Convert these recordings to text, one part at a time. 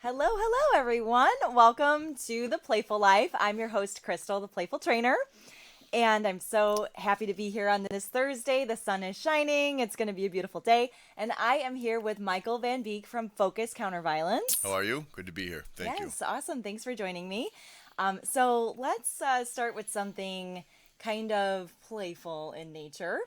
Hello, everyone. Welcome to The Playful Life. I'm your host, Crystal, the Playful Trainer. And I'm so happy to be here on this Thursday. The sun is shining. It's going to be a beautiful day. And I am here with Michael VanBeek from Focus Counterviolence. How are you? Good to be here. Thank you. Yes, awesome. Thanks for joining me. So let's start with something kind of playful in nature.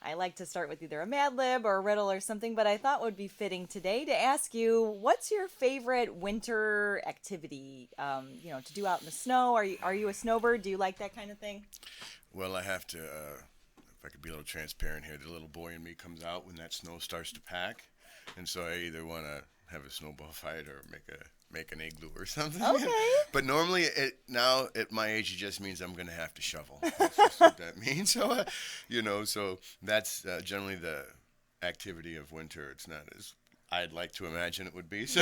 I like to start with either a Mad Lib or a riddle or something, but I thought would be fitting today to ask you, what's your favorite winter activity, to do out in the snow? Are you a snowbird? Do you like that kind of thing? Well, I have to, if I could be a little transparent here, the little boy in me comes out when that snow starts to pack. And so I either want to have a snowball fight or make an igloo or something. Okay. But normally, now at my age, it just means I'm going to have to shovel. That's just what that means. So, so that's generally the activity of winter. It's not as I'd like to imagine it would be. So.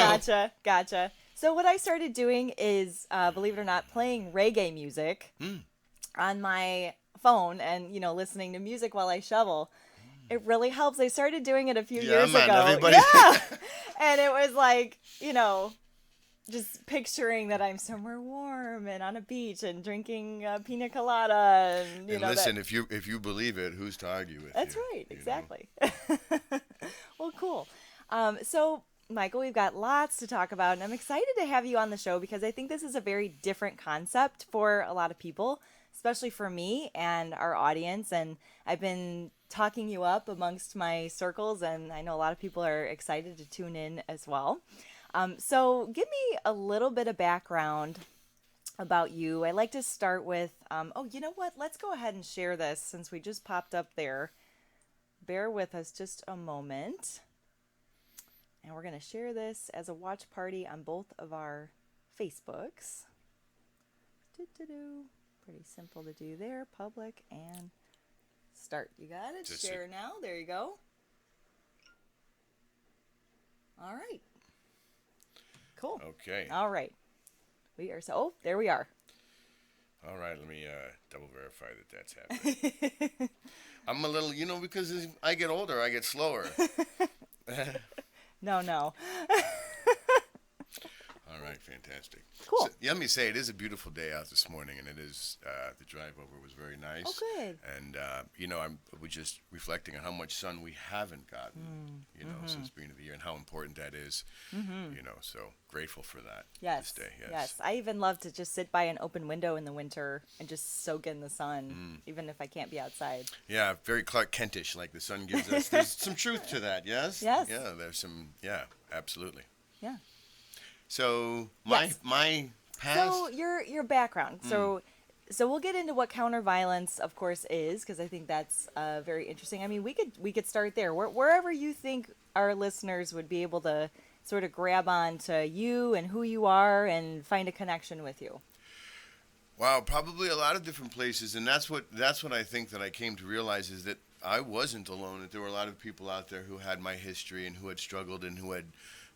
Gotcha. So what I started doing is, believe it or not, playing reggae music on my phone and, listening to music while I shovel. It really helps. I started doing it a few years man, ago. everybody. Yeah. And it was like, just picturing that I'm somewhere warm and on a beach and drinking pina colada. And, listen, if you believe it, who's to argue with That's you? right. Exactly. Well, cool. So, Michael, we've got lots to talk about, and I'm excited to have you on the show because I think this is a very different concept for a lot of people, especially for me and our audience. And I've been talking you up amongst my circles, and I know a lot of people are excited to tune in as well. So give me a little bit of background about you. I like to start with, you know what? Let's go ahead and share this since we just popped up there. Bear with us just a moment. And we're going to share this as a watch party on both of our Facebooks. Pretty simple to do there. Public and start. You got it? Just Share now. There you go. All right. Cool. Okay. All right. There we are. All right, let me double verify that that's happening. I'm a little, because as I get older, I get slower. No. All right, fantastic. Cool. So, let me say, it is a beautiful day out this morning, and it is, the drive over was very nice. Oh, good. And, we're just reflecting on how much sun we haven't gotten, since the beginning of the year, and how important that is, so grateful for that Yes. this day. Yes. I even love to just sit by an open window in the winter and just soak in the sun, even if I can't be outside. Yeah, very Clark Kentish, like the sun gives us. There's some truth to that, yes? Yes. Yeah, there's some, absolutely. Yeah. So Yes. my past. So your background. So we'll get into what counterviolence, of course, is, because I think that's very interesting. I mean, we could start there. Wherever you think our listeners would be able to sort of grab on to you and who you are and find a connection with you. Wow, probably a lot of different places, and that's what I think that I came to realize is that I wasn't alone. That there were a lot of people out there who had my history and who had struggled and who had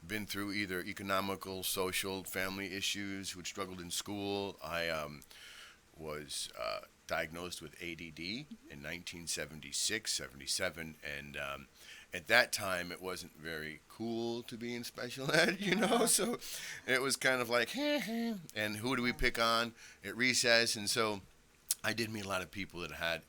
been through either economical, social, family issues, who had struggled in school. I was diagnosed with ADD in 1976, 77, and at that time it wasn't very cool to be in special ed, so it was kind of like, and who do we pick on at recess? And so I did meet a lot of people that had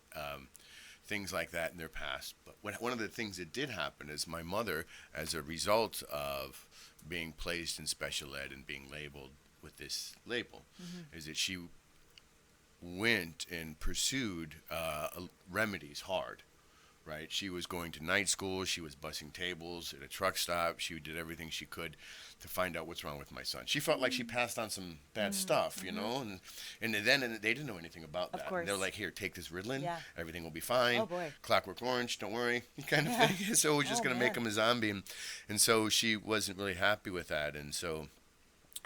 things like that in their past. But one of the things that did happen is my mother, as a result of being placed in special ed and being labeled with this label, is that she went and pursued remedies hard, right? She was going to night school. She was bussing tables at a truck stop. She did everything she could to find out what's wrong with my son. She felt like she passed on some bad stuff, and then they didn't know anything about that. Of course. They're like, here, take this Ritalin. Yeah. Everything will be fine. Oh, boy. Clockwork Orange, don't worry, kind of thing. So we're just going to make him a zombie. And so she wasn't really happy with that. And so,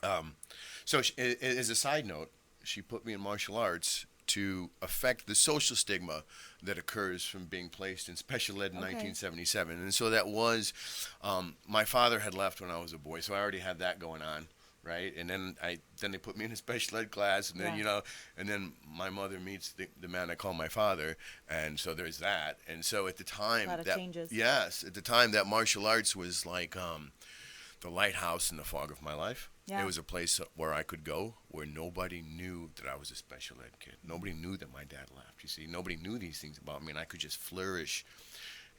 as a side note, she put me in martial arts to affect the social stigma that occurs from being placed in special ed in 1977. And so that was, my father had left when I was a boy, so I already had that going on, right? And then they put me in a special ed class, and then, and then my mother meets the man I call my father, and so there's that. And so at the time, A lot of changes. Yes, at the time that martial arts was like, the lighthouse in the fog of my life. Yeah. It was a place where I could go where nobody knew that I was a special ed kid. Nobody knew that my dad left. You see, nobody knew these things about me, and I could just flourish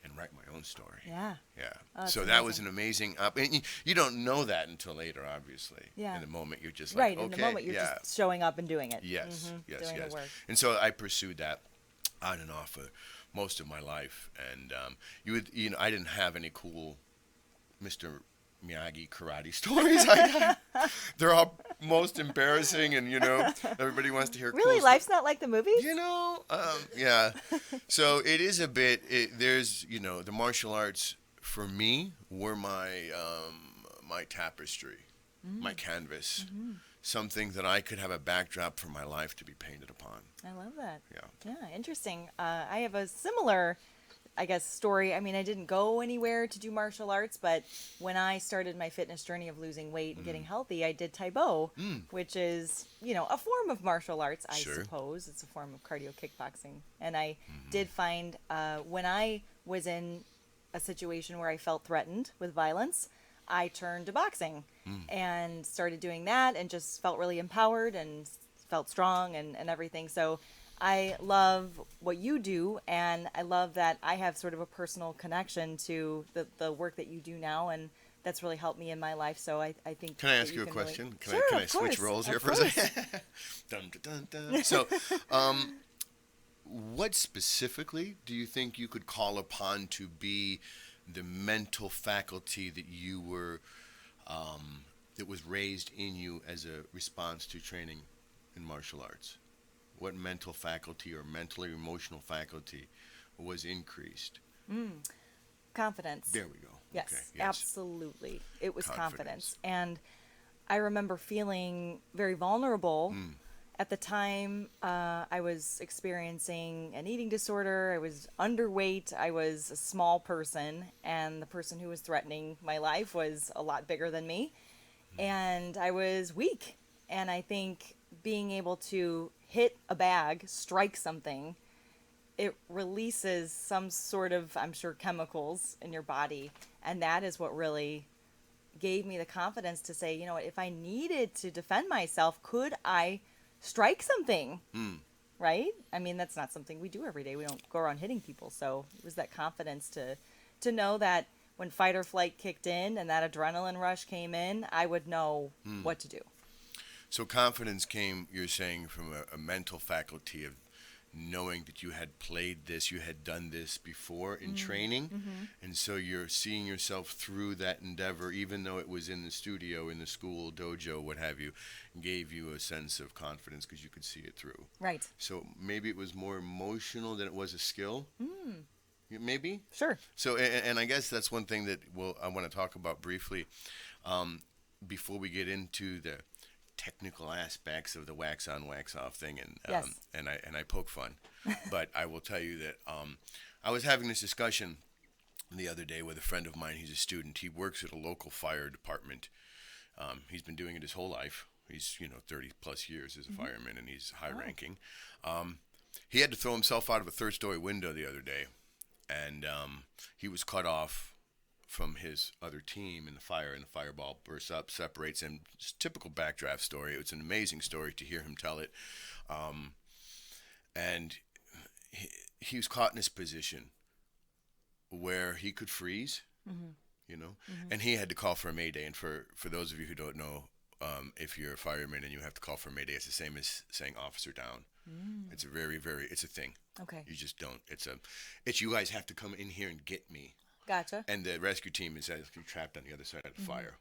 and write my own story. Yeah. Yeah. Oh, So that's that was amazing. an amazing. And you don't know that until later, obviously. Yeah. In the moment, you're just like, Right. okay, In the moment, you're yeah, just showing up and doing it. yes, yes, Doing yes. the work. And so I pursued that on and off for most of my life, and I didn't have any cool Mr. Miyagi karate stories. They're all most embarrassing, and everybody wants to hear. Really, cool life's not like the movies. Yeah. So it is a bit. There's the martial arts for me were my tapestry, my canvas, something that I could have a backdrop for my life to be painted upon. I love that. Yeah. Yeah, interesting. I have a similar, I guess, story. I mean, I didn't go anywhere to do martial arts, but when I started my fitness journey of losing weight and getting healthy, I did Taibo, which is, a form of martial arts, I Sure. suppose. It's a form of cardio kickboxing. And I did find when I was in a situation where I felt threatened with violence, I turned to boxing and started doing that and just felt really empowered and felt strong and everything. So I love what you do, and I love that I have sort of a personal connection to the work that you do now, and that's really helped me in my life. So I think. Can I that ask you a can question? Really... Can I of switch course, roles here of for a course. second? Dun, dun, dun, dun. So, what specifically do you think you could call upon to be the mental faculty that you were, that was raised in you as a response to training in martial arts? What mental faculty or mental or emotional faculty was increased? Confidence. There we go. Yes, Okay, yes. absolutely. It was Confidence. confidence. And I remember feeling very vulnerable. At the time, I was experiencing an eating disorder. I was underweight. I was a small person. And the person who was threatening my life was a lot bigger than me. And I was weak. And I think being able to hit a bag, strike something, it releases some sort of, I'm sure, chemicals in your body. And that is what really gave me the confidence to say, if I needed to defend myself, could I strike something? Right? I mean, that's not something we do every day. We don't go around hitting people. So it was that confidence to know that when fight or flight kicked in and that adrenaline rush came in, I would know what to do. So confidence came, you're saying, from a mental faculty of knowing that you had played this, you had done this before in training, and so you're seeing yourself through that endeavor, even though it was in the studio, in the school, dojo, what have you, gave you a sense of confidence because you could see it through. Right. So maybe it was more emotional than it was a skill? Maybe? Sure. So, and I guess that's one thing that I want to talk about briefly before we get into the technical aspects of the wax on, wax off thing, and Yes. and I poke fun, but I will tell you that I was having this discussion the other day with a friend of mine. He's a student. He works at a local fire department. He's been doing it his whole life. He's 30 plus years as a fireman, and he's high ranking. He had to throw himself out of a third-story window the other day, and he was cut off from his other team in the fire, and the fireball bursts up, separates him. Just typical backdraft story. It's an amazing story to hear him tell it. And he was caught in this position where he could freeze, and he had to call for a mayday. And for those of you who don't know, if you're a fireman and you have to call for a mayday, it's the same as saying officer down. It's a it's a thing. Okay. You just don't. It's you guys have to come in here and get me. Gotcha. And the rescue team is actually trapped on the other side of the fire.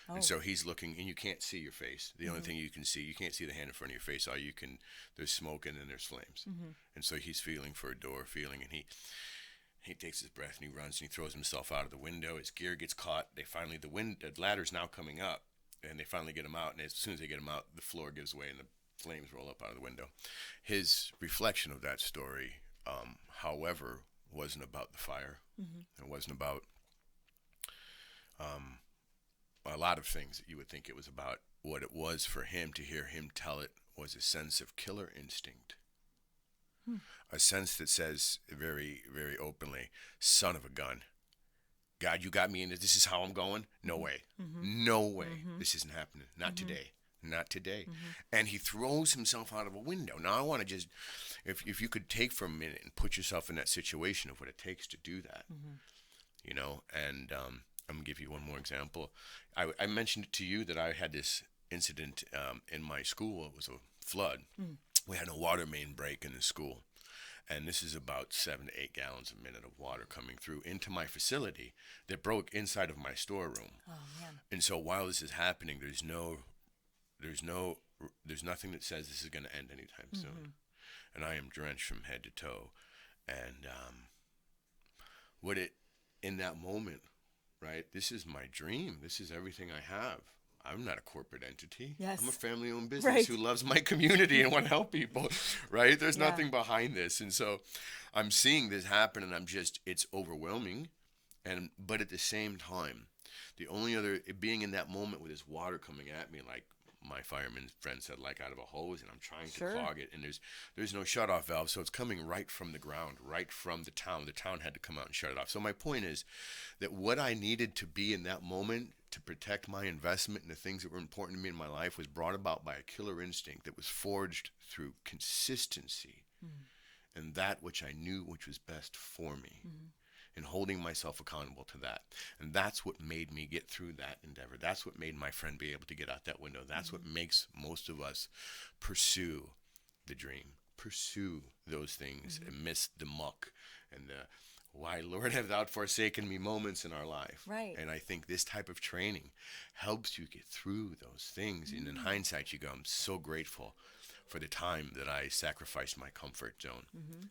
Oh. And so he's looking, and you can't see your face. The only thing you can see, you can't see the hand in front of your face. There's smoke and then there's flames. And so he's feeling for a door, and he takes his breath and he runs and he throws himself out of the window. His gear gets caught. The ladder's now coming up, and they finally get him out. And as soon as they get him out, the floor gives way and the flames roll up out of the window. His reflection of that story, however, wasn't about the fire. It wasn't about a lot of things that you would think it was about. What it was for him, to hear him tell it, was a sense of killer instinct. A sense that says very, very openly, son of a gun, God, you got me in it. This is how I'm going. No way. No way. This isn't happening. Not today. Not today. And he throws himself out of a window. Now, I want to just, if you could take for a minute and put yourself in that situation of what it takes to do that, you know, and I'm going to give you one more example. I mentioned it to you that I had this incident in my school. It was a flood. We had a water main break in the school. And this is about 7 to 8 gallons a minute of water coming through into my facility that broke inside of my storeroom. Oh man. And so while this is happening, there's nothing that says this is going to end anytime soon. And I am drenched from head to toe. And what it in that moment, right? This is my dream. This is everything I have. I'm not a corporate entity. Yes. I'm a family-owned business Right. who loves my community and want to help people, right? There's Yeah. nothing behind this. And so I'm seeing this happen, and it's overwhelming. But at the same time, the only other, being in that moment with this water coming at me, like my fireman friend said, like out of a hose, and I'm trying Sure. to clog it, and there's no shut-off valve, so it's coming right from the ground, right from the town. The town had to come out and shut it off. So my point is that what I needed to be in that moment to protect my investment and the things that were important to me in my life was brought about by a killer instinct that was forged through consistency and that which I knew which was best for me. And holding myself accountable to that. And that's what made me get through that endeavor. That's what made my friend be able to get out that window. That's what makes most of us pursue the dream, pursue those things amidst the muck and the why, Lord, have thou forsaken me moments in our life. Right. And I think this type of training helps you get through those things. And in hindsight, you go, I'm so grateful for the time that I sacrificed my comfort zone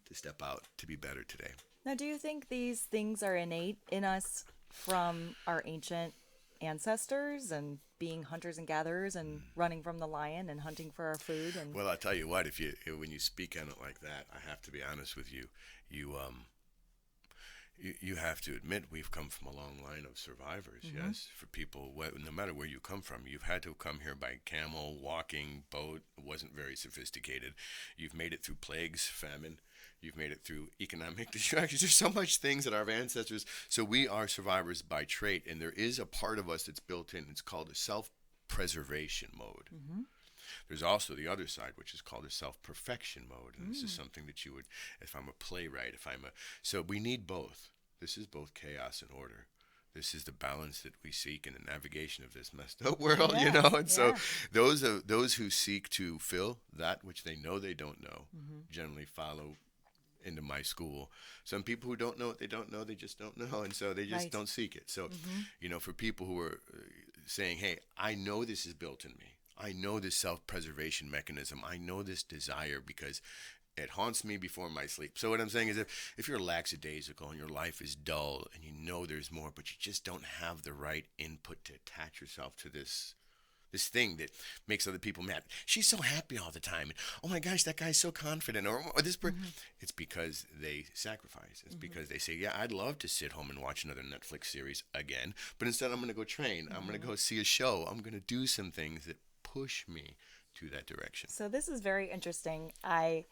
to step out to be better today. Now, do you think these things are innate in us from our ancient ancestors and being hunters and gatherers and running from the lion and hunting for our food? And Well, I'll tell you what, when you speak on it like that, I have to be honest with you. You have to admit we've come from a long line of survivors, yes? For people, no matter where you come from, you've had to come here by camel, walking, boat. It wasn't very sophisticated. You've made it through plagues, famine. You've made it through economic distractions. There's so much things that our ancestors. So we are survivors by trait, and there is a part of us that's built in. It's called a self-preservation mode. There's also the other side, which is called a self-perfection mode, and this is something that you would, if I'm a playwright, so we need both. This is both chaos and order. This is the balance that we seek in the navigation of this messed up world, you know. And so those who seek to fill that which they know they don't know generally follow into my school. Some people who don't know what they don't know, they just don't know, and so they just don't seek it. So, you know, for people who are saying, hey, I know this is built in me. I know this self-preservation mechanism. I know this desire because it haunts me before my sleep. So what I'm saying is if you're lackadaisical and your life is dull and you know there's more, but you just don't have the right input to attach yourself to this thing that makes other people mad. She's so happy all the time. And, oh my gosh, that guy's so confident. Or this person. It's because they sacrifice. It's because they say, yeah, I'd love to sit home and watch another Netflix series again, but instead I'm going to go train. I'm going to go see a show. I'm going to do some things that push me to that direction. so this is very interesting. I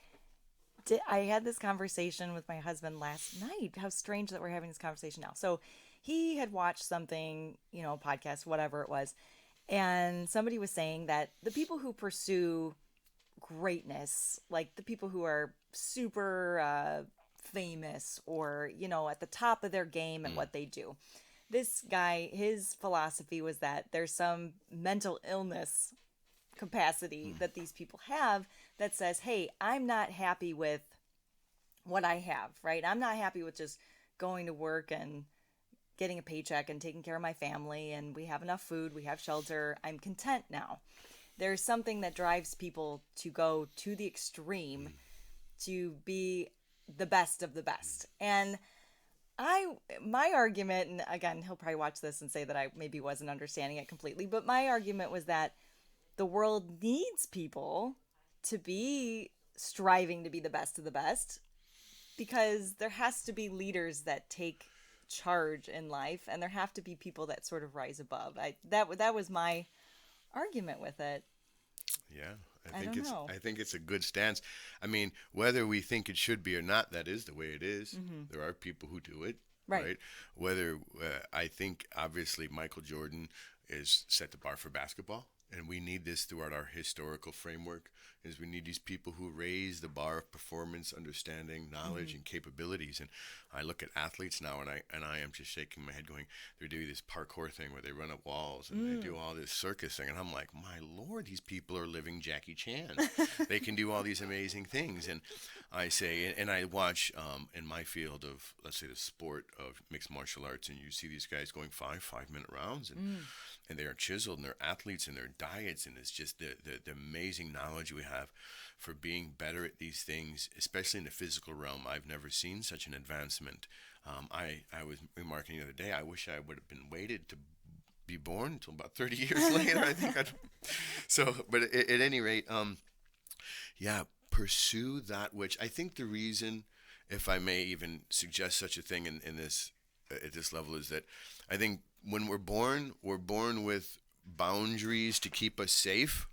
had this conversation with my husband last night. How strange that we're having this conversation now. So he had watched something, you know, a podcast, whatever it was, and somebody was saying that the people who pursue greatness, like the people who are super famous or, you know, at the top of their game at what they do, this guy, his philosophy was that there's some mental illness capacity that these people have that says, hey, I'm not happy with what I have, right? I'm not happy with just going to work and getting a paycheck and taking care of my family, and we have enough food, we have shelter. I'm content now. There's something that drives people to go to the extreme to be the best of the best. And my argument, and again, he'll probably watch this and say that I maybe wasn't understanding it completely, but my argument was that the world needs people to be striving to be the best of the best, because there has to be leaders that take charge in life, and there have to be people that sort of rise above. That was my argument with it. Yeah, I don't know. I think it's a good stance. I mean, whether we think it should be or not, that is the way it is. There are people who do it, Right. right? Whether I think obviously Michael Jordan is set the bar for basketball, and we need this throughout our historical framework. Is we need these people who raise the bar of performance, understanding, knowledge, and capabilities. And I look at athletes now, and I am just shaking my head, going, they're doing this parkour thing where they run up walls and they do all this circus thing, and I'm like, my lord, these people are living Jackie Chan. They can do all these amazing things, and I say, and I watch in my field of, let's say, the sport of mixed martial arts, and you see these guys going 5 minute rounds, and they are chiseled, and they're athletes, and their diets, and it's just the amazing knowledge we have for being better at these things, especially in the physical realm. I've never seen such an advancement. I was remarking the other day, I wish I would have been waited to be born until about 30 years later. I think I'd, so, but at any rate, yeah, pursue that which I think the reason, if I may even suggest such a thing in this at this level, is that I think when we're born with boundaries to keep us safe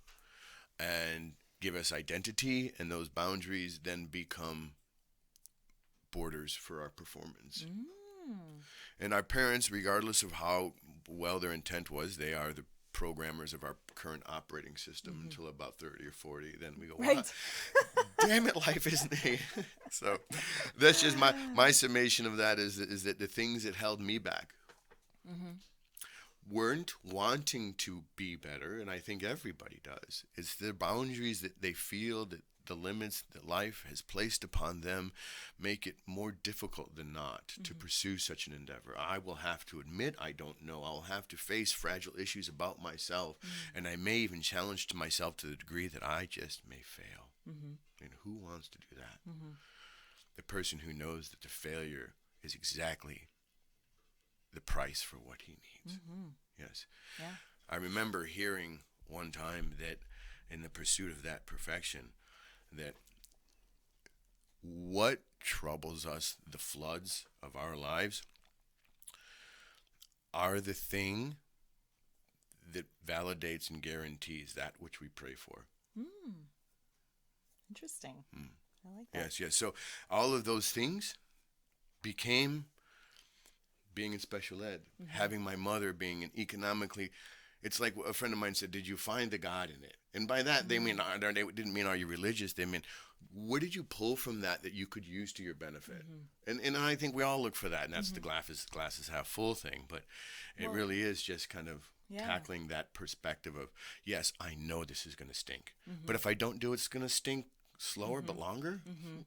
and give us identity, and those boundaries then become borders for our performance. And our parents, regardless of how well their intent was, they are the programmers of our current operating system until about 30 or 40. Then we go, Right. wow, damn it, life isn't it? So that's just my summation of that is that the things that held me back weren't wanting to be better, and I think everybody does. It's the boundaries that they feel, that the limits that life has placed upon them make it more difficult than not to pursue such an endeavor. I will have to admit I don't know. I'll have to face fragile issues about myself, and I may even challenge to myself to the degree that I just may fail. And who wants to do that? The person who knows that the failure is exactly the price for what he needs. Yes. Yeah. I remember hearing one time that in the pursuit of that perfection, that what troubles us, the floods of our lives, are the thing that validates and guarantees that which we pray for. Interesting. I like that. Yes, yes. So all of those things became being in special ed, having my mother being an economically, it's like a friend of mine said, did you find the God in it? And by that, they mean, they didn't mean, are you religious? They mean, what did you pull from that you could use to your benefit? And I think we all look for that, and that's the glasses half full thing. But it really is just kind of tackling that perspective of, yes, I know this is going to stink. But if I don't do it, it's going to stink slower but longer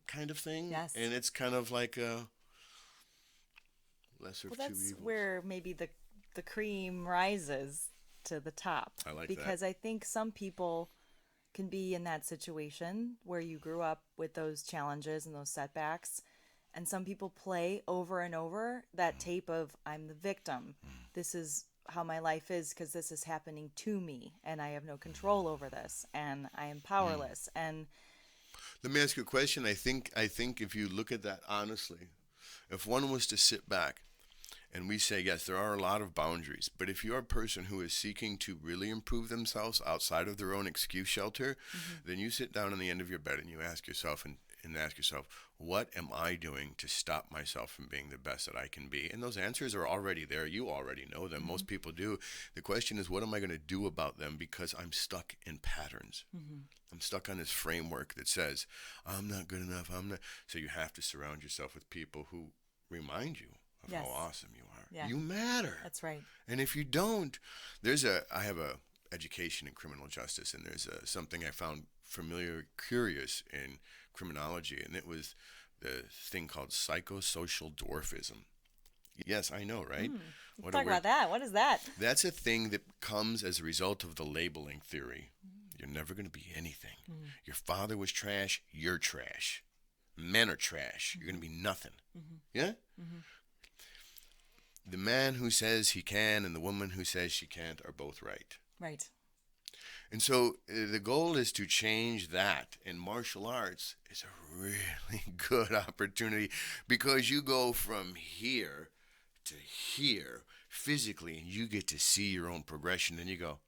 kind of thing. Yes. And it's kind of like a lesser of two That's evils. where maybe the cream rises to the top. I like because I think some people can be in that situation where you grew up with those challenges and those setbacks, and some people play over and over that tape of, I'm the victim. This is how my life is because this is happening to me, and I have no control over this, and I am powerless. And Let me ask you a question. I think if you look at that honestly, if one was to sit back and we say, yes, there are a lot of boundaries, but if you're a person who is seeking to really improve themselves outside of their own excuse shelter, then you sit down on the end of your bed and you ask yourself and ask yourself, what am I doing to stop myself from being the best that I can be? And those answers are already there. You already know them. Most people do. The question is, what am I going to do about them? Because I'm stuck in patterns. I'm stuck on this framework that says, I'm not good enough. I'm not. So you have to surround yourself with people who remind you of Yes. how awesome you are. Yeah. You matter. that's right. And if you don't, I have a education in criminal justice, and there's something I found curious in criminology, and it was the thing called psychosocial dwarfism. Yes, I know, right? Let's talk about that. What is that? That's a thing that comes as a result of the labeling theory. You're never going to be anything. Your father was trash, you're trash. Men are trash, you're going to be nothing. Yeah? The man who says he can and the woman who says she can't are both right. Right. And so the goal is to change that. And martial arts is a really good opportunity because you go from here to here physically, and you get to see your own progression. And you go,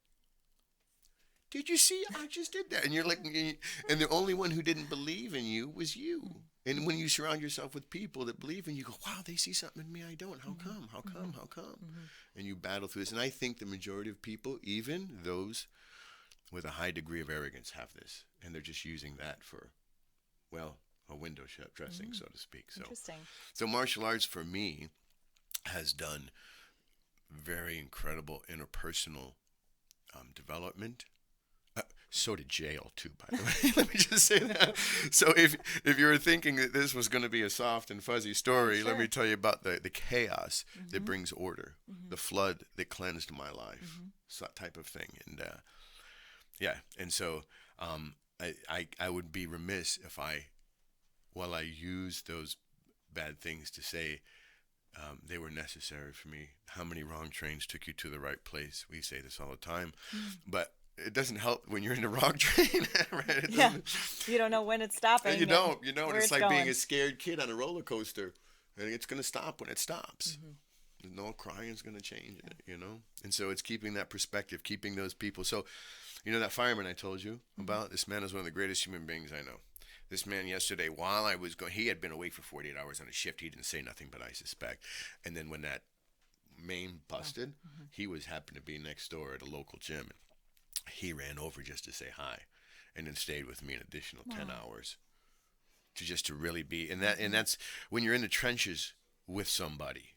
did you see? I just did that. And you're like, and the only one who didn't believe in you was you. And when you surround yourself with people that believe in you, go, wow, they see something in me I don't. How come? How come? How come? And you battle through this. And I think the majority of people, even those with a high degree of arrogance, have this. And they're just using that for, well, a window dressing, so to speak. So, Interesting. so martial arts for me has done very incredible interpersonal development. So did jail too, by the way. Let me just say that. So if you were thinking that this was going to be a soft and fuzzy story, let me tell you about the chaos that brings order, the flood that cleansed my life, so that type of thing. And yeah, and so I would be remiss if while I use those bad things to say they were necessary for me. How many wrong trains took you to the right place? We say this all the time, but it doesn't help when you're in the wrong train, right? Yeah, you don't know when it's stopping. You don't. And it's like going. being a scared kid on a roller coaster, and it's going to stop when it stops. No crying is going to change it, And so it's keeping that perspective, keeping those people. So, that fireman I told you about, this man is one of the greatest human beings I know. This man yesterday, while I was going, he had been awake for 48 hours on a shift. He didn't say nothing, but I suspect. And then when that main busted, he happened to be next door at a local gym. He ran over just to say hi, and then stayed with me an additional 10 hours to really be. And that's when you're in the trenches with somebody.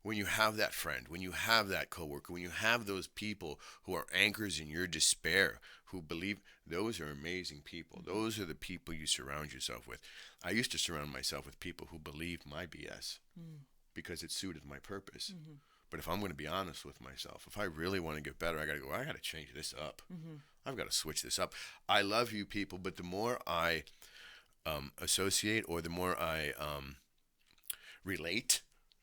When you have that friend, when you have that coworker, when you have those people who are anchors in your despair, who believe, those are amazing people. Those are the people you surround yourself with. I used to surround myself with people who believed my BS because it suited my purpose. But if I'm going to be honest with myself, if I really want to get better, I got to change this up. I've got to switch this up. I love you people, but the more I associate, or the more I relate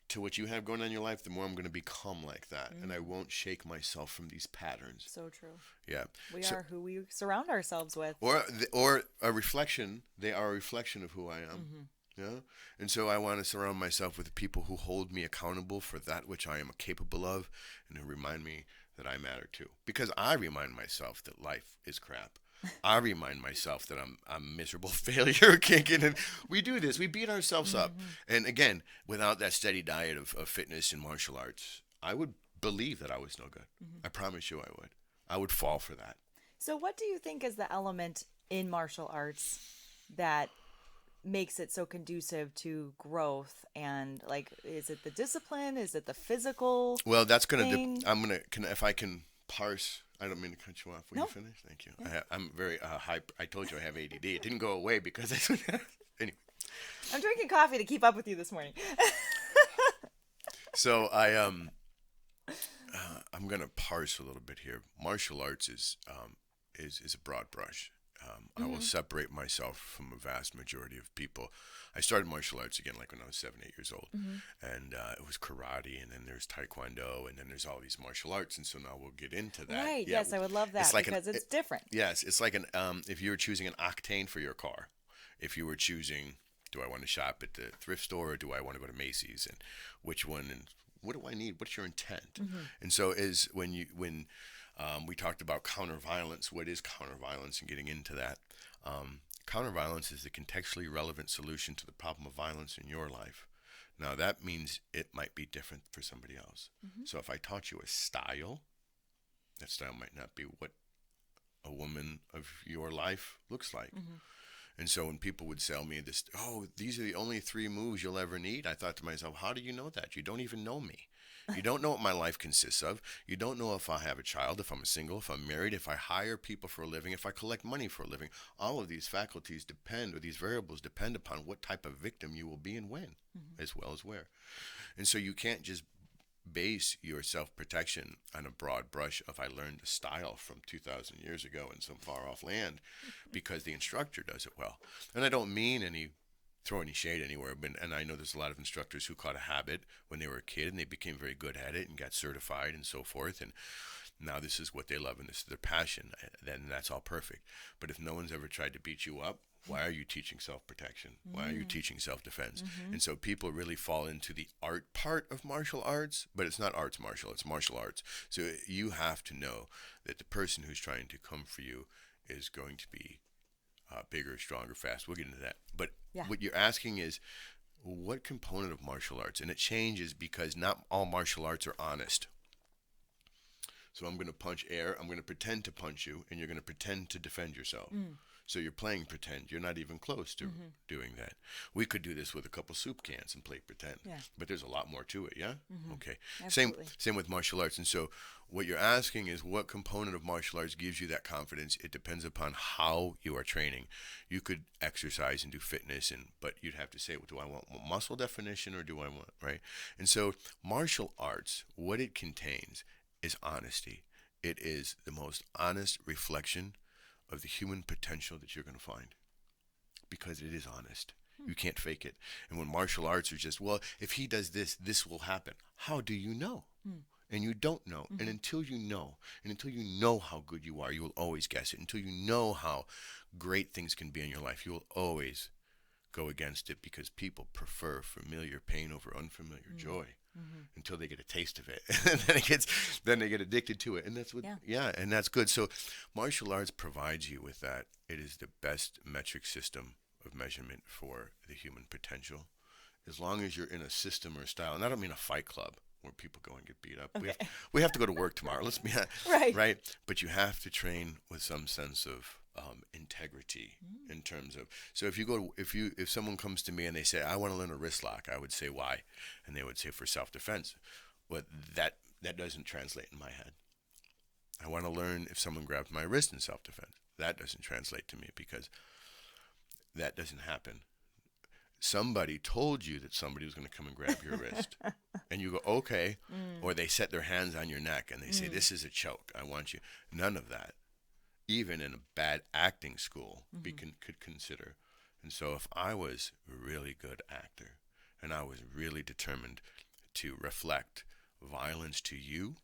to what you have going on in your life, the more I'm going to become like that. And I won't shake myself from these patterns. So true. Yeah. We are who we surround ourselves with. Or a reflection. They are a reflection of who I am. Yeah. And so I want to surround myself with people who hold me accountable for that which I am capable of, and who remind me that I matter too. Because I remind myself that life is crap. I remind myself that I'm a miserable failure. And we do this. We beat ourselves up. And again, without that steady diet of fitness and martial arts, I would believe that I was no good. I promise you I would. I would fall for that. So what do you think is the element in martial arts that makes it so conducive to growth? And is it the discipline? Is it the physical? Well, that's going to, if I can parse, I don't mean to cut you off. Will you finish? Thank you. Yeah. I'm very hype. I told you I have ADD. It didn't go away because anyway. I'm drinking coffee to keep up with you this morning. So I'm going to parse a little bit here. Martial arts is a broad brush. I will separate myself from a vast majority of people. I started martial arts again when I was 7, 8 years old. And it was karate, and then there's taekwondo, and then there's all these martial arts. And so now we'll get into that. Right, yes, I would love that because it's different. Yes, it's like if you were choosing an octane for your car. If you were choosing, do I want to shop at the thrift store, or do I want to go to Macy's? And which one, and what do I need? What's your intent? And so when we talked about counter-violence, what is counter-violence, and getting into that. Counter-violence is the contextually relevant solution to the problem of violence in your life. Now, that means it might be different for somebody else. So if I taught you a style, that style might not be what a woman of your life looks like. And so when people would sell me this, these are the only 3 moves you'll ever need, I thought to myself, how do you know that? You don't even know me. You don't know what my life consists of. You don't know if I have a child, if I'm single, if I'm married, if I hire people for a living, if I collect money for a living. All of these faculties depend, or these variables depend upon what type of victim you will be and when, as well as where. And so you can't just base your self-protection on a broad brush of I learned a style from 2,000 years ago in some far-off land because the instructor does it well. And I don't mean throw any shade anywhere, and I know there's a lot of instructors who caught a habit when they were a kid and they became very good at it and got certified and so forth, and now this is what they love and this is their passion, then that's all perfect. But if no one's ever tried to beat you up, why are you teaching self-protection? Why are you teaching self-defense? And so people really fall into the art part of martial arts, but it's not arts martial, it's martial arts. So you have to know that the person who's trying to come for you is going to be bigger, stronger, fast. We'll get into that. But Yeah. what you're asking is, what component of martial arts? And it changes because not all martial arts are honest. So I'm going to punch air. I'm going to pretend to punch you, and you're going to pretend to defend yourself. So you're playing pretend. You're not even close to doing that. We could do this with a couple soup cans and play pretend. Yeah. But there's a lot more to it, yeah? Okay. Absolutely. Same with martial arts. And so what you're asking is, what component of martial arts gives you that confidence? It depends upon how you are training. You could exercise and do fitness, but you'd have to say, well, do I want muscle definition or do I want, right? And so martial arts, what it contains is honesty. It is the most honest reflection of the human potential that you're going to find, because it is honest. You can't fake it. And when martial arts are just, well, if he does this, this will happen. How do you know? And you don't know. And until you know, and until you know how good you are, you will always guess it. Until you know how great things can be in your life, you will always go against it, because people prefer familiar pain over unfamiliar joy. Until they get a taste of it, and then they get addicted to it, and that's what, and that's good. So, martial arts provides you with that. It is the best metric system of measurement for the human potential, as long as you're in a system or style. And I don't mean a fight club where people go and get beat up. Okay. We have to go to work tomorrow. Let's be right. But you have to train with some sense of integrity in terms of, so if someone comes to me and they say, I want to learn a wrist lock, I would say, why? And they would say, for self-defense. But that doesn't translate in my head. I want to learn if someone grabs my wrist in self-defense. That doesn't translate to me, because that doesn't happen. Somebody told you that somebody was going to come and grab your wrist, and you go, okay, or they set their hands on your neck and they say, this is a choke, I want you. None of that, even in a bad acting school, could consider. And so if I was a really good actor and I was really determined to reflect violence to you,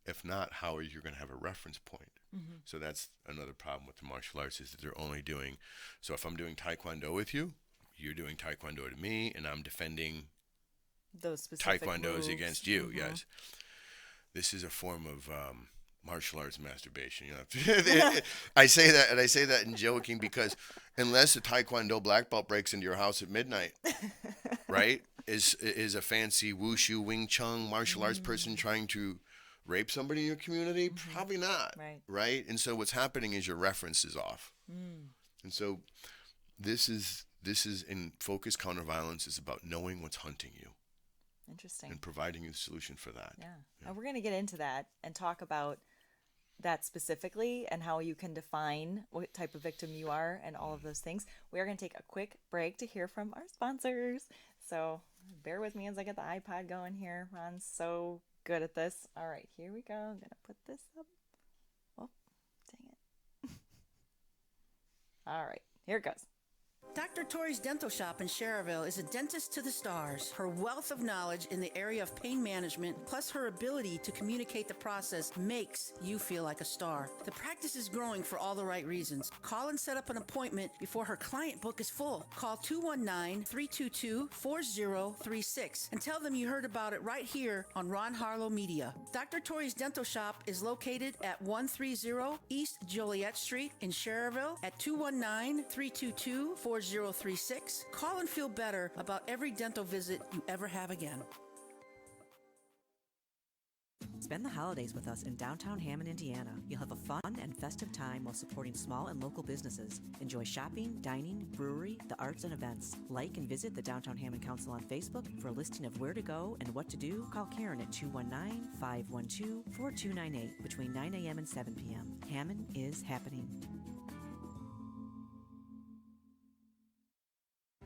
if not, how are you going to have a reference point? So that's another problem with the martial arts, is that they're only doing, so if I'm doing Taekwondo with you, you're doing Taekwondo to me, and I'm defending those specific Taekwondos moves against you. Yes. This is a form of martial arts masturbation. You know, I say that in joking, because unless a Taekwondo black belt breaks into your house at midnight, right, is a fancy wushu Wing Chun martial arts person trying to rape somebody in your community? Probably not. Right. And so what's happening is your reference is off. And so this is in focused counterviolence is about knowing what's hunting you. Interesting. And providing you the solution for that. Yeah. And we're going to get into that and talk about that specifically and how you can define what type of victim you are and all of those things. We are going to take a quick break to hear from our sponsors. So bear with me as I get the iPod going here. Ron's so good at this. All right, here we go. I'm going to put this up. Oh, dang it. All right, here it goes. Dr. Tori's Dental Shop in Cherville is a dentist to the stars. Her wealth of knowledge in the area of pain management, plus her ability to communicate the process, makes you feel like a star. The practice is growing for all the right reasons. Call and set up an appointment before her client book is full. Call 219-322-4036 and tell them you heard about it right here on Ron Harlow Media. Dr. Tori's Dental Shop is located at 130 East Joliet Street in Cherville at 219-322-4036. Call and feel better about every dental visit you ever have again. Spend the holidays with us in downtown Hammond, Indiana. You'll have a fun and festive time while supporting small and local businesses. Enjoy shopping, dining, brewery, the arts, and events. Like and visit the Downtown Hammond Council on Facebook for a listing of where to go and what to do. Call Karen at 219-512-4298 between 9 a.m. and 7 p.m. Hammond is happening.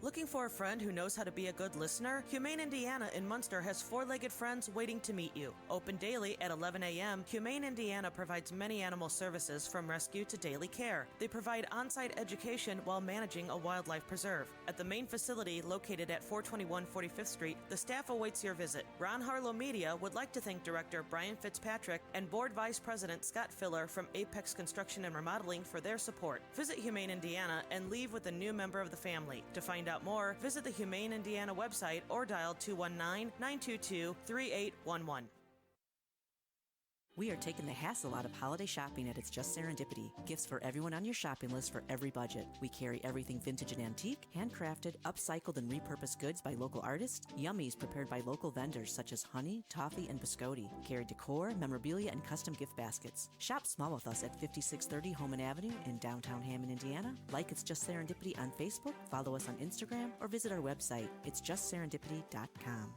Looking for a friend who knows how to be a good listener? Humane Indiana in Munster has four-legged friends waiting to meet you. Open daily at 11 a.m., Humane Indiana provides many animal services from rescue to daily care. They provide on-site education while managing a wildlife preserve. At the main facility located at 421 45th Street, the staff awaits your visit. Ron Harlow Media would like to thank Director Brian Fitzpatrick and Board Vice President Scott Filler from Apex Construction and Remodeling for their support. Visit Humane Indiana and leave with a new member of the family. To find out more, visit the Humane Indiana website or dial 219-922-3811. We are taking the hassle out of holiday shopping at It's Just Serendipity. Gifts for everyone on your shopping list for every budget. We carry everything vintage and antique, handcrafted, upcycled, and repurposed goods by local artists, yummies prepared by local vendors such as honey, toffee, and biscotti. Carry decor, memorabilia, and custom gift baskets. Shop small with us at 5630 Homan Avenue in downtown Hammond, Indiana. Like It's Just Serendipity on Facebook, follow us on Instagram, or visit our website, itsjustserendipity.com.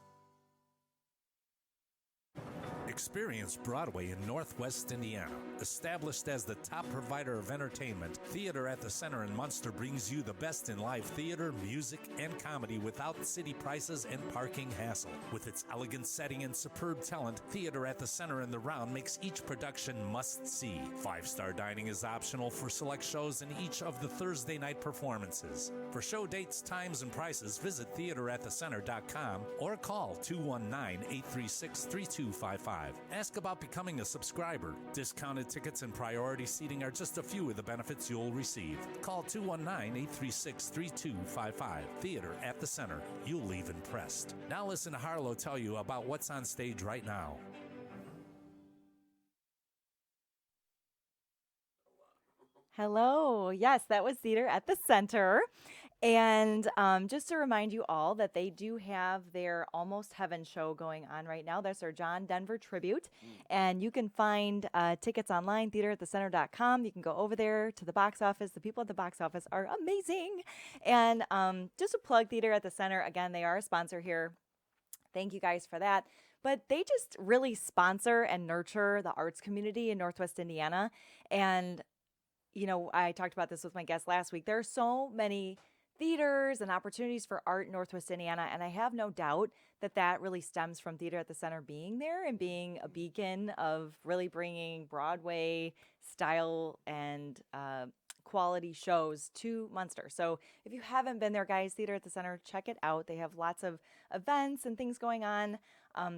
Experience Broadway in Northwest Indiana. Established as the top provider of entertainment, Theater at the Center in Munster brings you the best in live theater, music, and comedy without city prices and parking hassle. With its elegant setting and superb talent, Theater at the Center in the Round makes each production must-see. 5-star dining is optional for select shows in each of the Thursday night performances. For show dates, times, and prices, visit theateratthecenter.com or call 219-836-3255. Ask about becoming a subscriber. Discounted tickets and priority seating are just a few of the benefits you'll receive. Call 219-836-3255. Theater at the Center. You'll leave impressed. Now listen to Harlow tell you about what's on stage right now. Hello. Yes, that was Theater at the Center. And just to remind you all that they do have their Almost Heaven show going on right now. That's their John Denver tribute. And you can find tickets online, theateratthecenter.com. You can go over there to the box office. The people at the box office are amazing. And just to plug Theater at the Center, again, they are a sponsor here. Thank you guys for that. But they just really sponsor and nurture the arts community in Northwest Indiana. And, you know, I talked about this with my guest last week. There are so many theaters and opportunities for art in Northwest Indiana. And I have no doubt that that really stems from Theater at the Center being there and being a beacon of really bringing Broadway style and quality shows to Munster. So if you haven't been there, guys, Theater at the Center, check it out. They have lots of events and things going on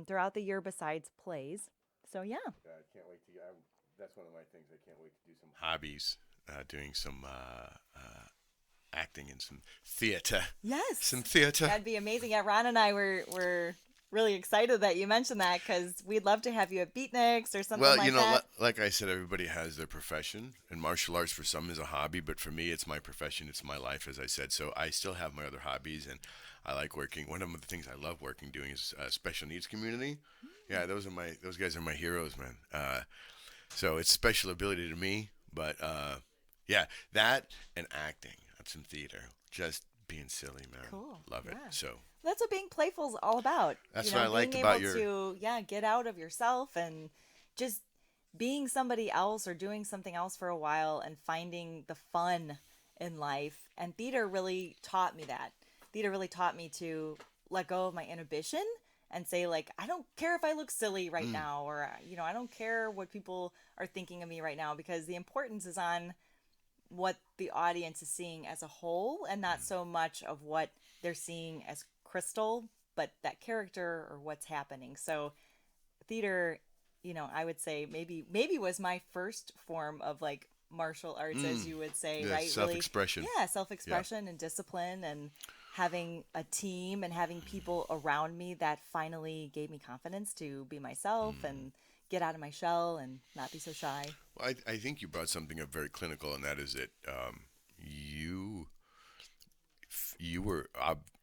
throughout the year besides plays. So yeah. I can't wait to. That's one of my things. I can't wait to do some hobbies, doing some acting and some theater. Yes. Some theater. That'd be amazing. Yeah, Ron and I were really excited that you mentioned that because we'd love to have you at Beatniks or something like that. Well, you know, like I said, everybody has their profession, and martial arts for some is a hobby, but for me, it's my profession. It's my life, as I said. So I still have my other hobbies, and I like working. One of the things I love doing is special needs community. Yeah, those guys are my heroes, man. So it's special ability to me, but yeah, that and acting. Some theater, just being silly, man. Cool. Love it. Yeah. So that's what being playful is all about. That's what I liked about being able to get out of yourself and just being somebody else or doing something else for a while and finding the fun in life. And theater really taught me that. Theater really taught me to let go of my inhibition and say, like, I don't care if I look silly right now, or I don't care what people are thinking of me right now, because the importance is on what the audience is seeing as a whole and not so much of what they're seeing as Crystal, but that character or what's happening. So theater, I would say maybe was my first form of like martial arts, as you would say, right? Self-expression. Really, self-expression and discipline and having a team and having people around me that finally gave me confidence to be myself and get out of my shell and not be so shy. Well, I think you brought something up very clinical, and that is that you were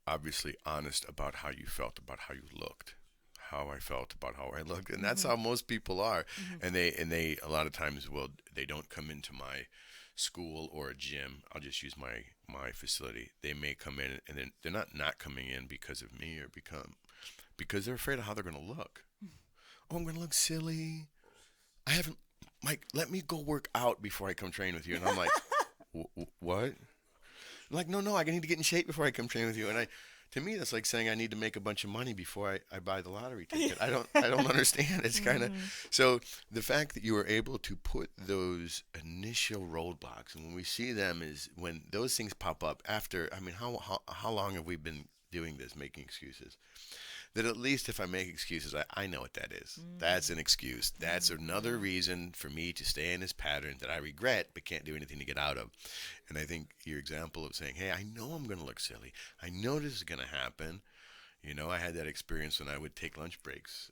obviously honest about how you felt about how you looked, how I felt about how I looked, and that's how most people are. And they a lot of times they don't come into my school or a gym. I'll just use my facility. They may come in, and then they're not coming in because of me or because they're afraid of how they're going to look. Oh, I'm going to look silly. Mike, let me go work out before I come train with you. And I'm like, what? I'm like, no, I need to get in shape before I come train with you. And to me, that's like saying I need to make a bunch of money before I buy the lottery ticket. I don't understand. It's kind of, so the fact that you were able to put those initial roadblocks, and when we see them is when those things pop up after, how long have we been doing this, making excuses? That at least if I make excuses, I know what that is. That's an excuse. That's another reason for me to stay in this pattern that I regret but can't do anything to get out of. And I think your example of saying, hey, I know I'm going to look silly. I know this is going to happen. You know, I had that experience when I would take lunch breaks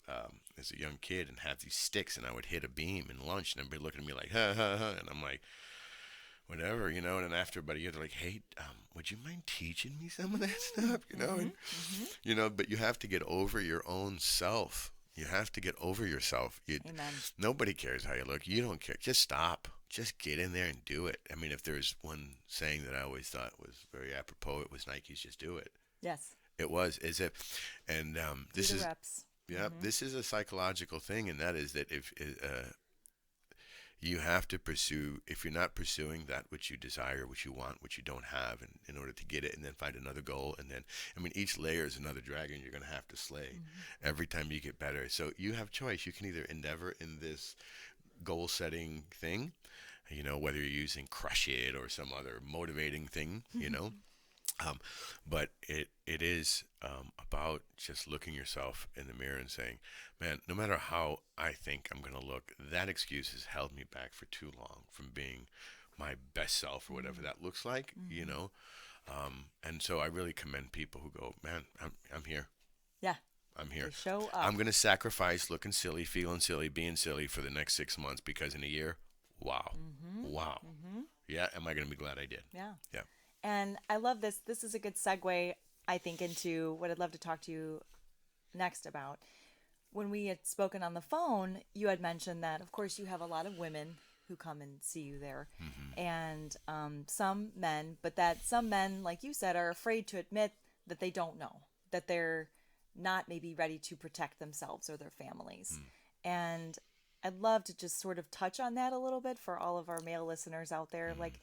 as a young kid and have these sticks, and I would hit a beam in lunch, and everybody looking at me like, ha, ha, ha. And I'm like, whatever, you know. And then after about a year, they're like, hey, would you mind teaching me some of that stuff, you know? And, you know, but you have to get over your own self. You have to get over yourself. Amen. Nobody cares how you look. You don't care. Just stop. Just get in there and do it. I mean, if there's one saying that I always thought was very apropos, it was Nike's "Just do it." Yes. It was, as if, and this Do the is, reps. yeah, this is a psychological thing, and that is that if you have to pursue, if you're not pursuing that which you desire, which you want, which you don't have, and in order to get it, and then find another goal, and then, I mean, each layer is another dragon you're going to have to slay every time you get better. So you have choice. You can either endeavor in this goal-setting thing, you know, whether you're using Crush It or some other motivating thing, you know. But it is about just looking yourself in the mirror and saying, man, no matter how I think I'm going to look, that excuse has held me back for too long from being my best self or whatever that looks like, you know. And so I really commend people who go, man, I'm here. Yeah. I'm here. They show up. I'm going to sacrifice looking silly, feeling silly, being silly for the next 6 months because in a year, wow. Wow. Yeah, am I going to be glad I did? Yeah. Yeah. And I love this. This is a good segue, I think, into what I'd love to talk to you next about. When we had spoken on the phone, you had mentioned that, of course, you have a lot of women who come and see you there, and some men, but that some men, like you said, are afraid to admit that they don't know, that they're not maybe ready to protect themselves or their families. And I'd love to just sort of touch on that a little bit for all of our male listeners out there. Like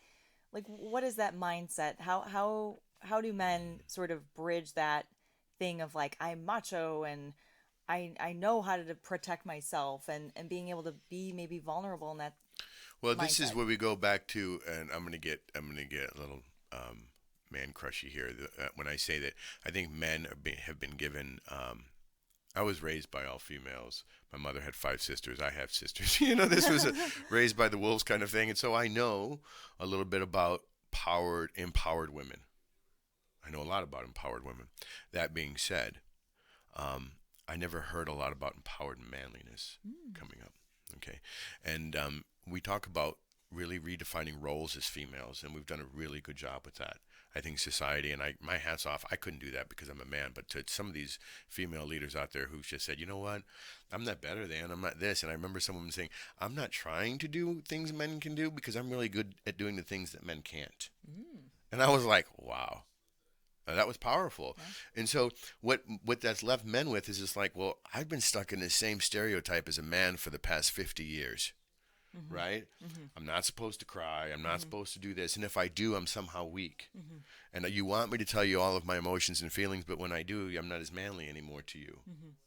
what is that mindset? How do men sort of bridge that thing of like, I'm macho and I know how to protect myself and being able to be maybe vulnerable in that. Well, this is mindset. where we go back to, and I'm gonna get a little man crushy here when I say that I think men have been given. I was raised by all females. My mother had 5 sisters. I have sisters. You know, this was a raised by the wolves kind of thing, and so I know a little bit about empowered women. I know a lot about empowered women. That being said, I never heard a lot about empowered manliness coming up. Okay, and we talk about really redefining roles as females, and we've done a really good job with that. I think society, and my hat's off. I couldn't do that because I'm a man, but to some of these female leaders out there who just said, you know what, I'm not better than, I'm not this. And I remember someone saying, I'm not trying to do things men can do because I'm really good at doing the things that men can't. And I was like, wow. That was powerful. Yeah. And so what that's left men with is just like, well, I've been stuck in the same stereotype as a man for the past 50 years. Right? I'm not supposed to cry. I'm not supposed to do this. And if I do, I'm somehow weak. And you want me to tell you all of my emotions and feelings, but when I do, I'm not as manly anymore to you,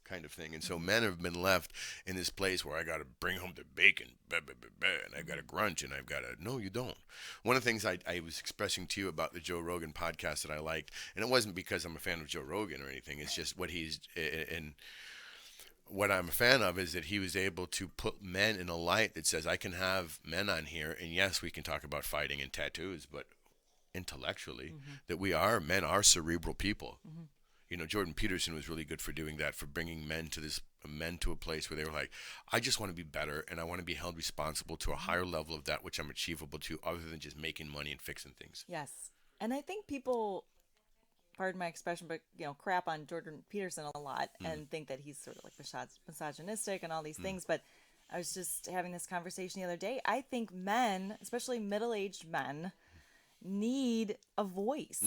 kind of thing. And so men have been left in this place where I got to bring home the bacon, and I've got to grunge, and I've got to, no, you don't. One of the things I was expressing to you about the Joe Rogan podcast that I liked, and it wasn't because I'm a fan of Joe Rogan or anything, it's just what he's, and what I'm a fan of is that he was able to put men in a light that says, I can have men on here, and yes, we can talk about fighting and tattoos, but intellectually, that men are cerebral people. You know, Jordan Peterson was really good for doing that, for bringing men to a place where they were like, I just want to be better, and I want to be held responsible to a higher level of that which I'm achievable to, other than just making money and fixing things. Yes. And I think people, pardon my expression, but crap on Jordan Peterson a lot and think that he's sort of like misogynistic and all these things. But I was just having this conversation the other day. I think men, especially middle-aged men, need a voice.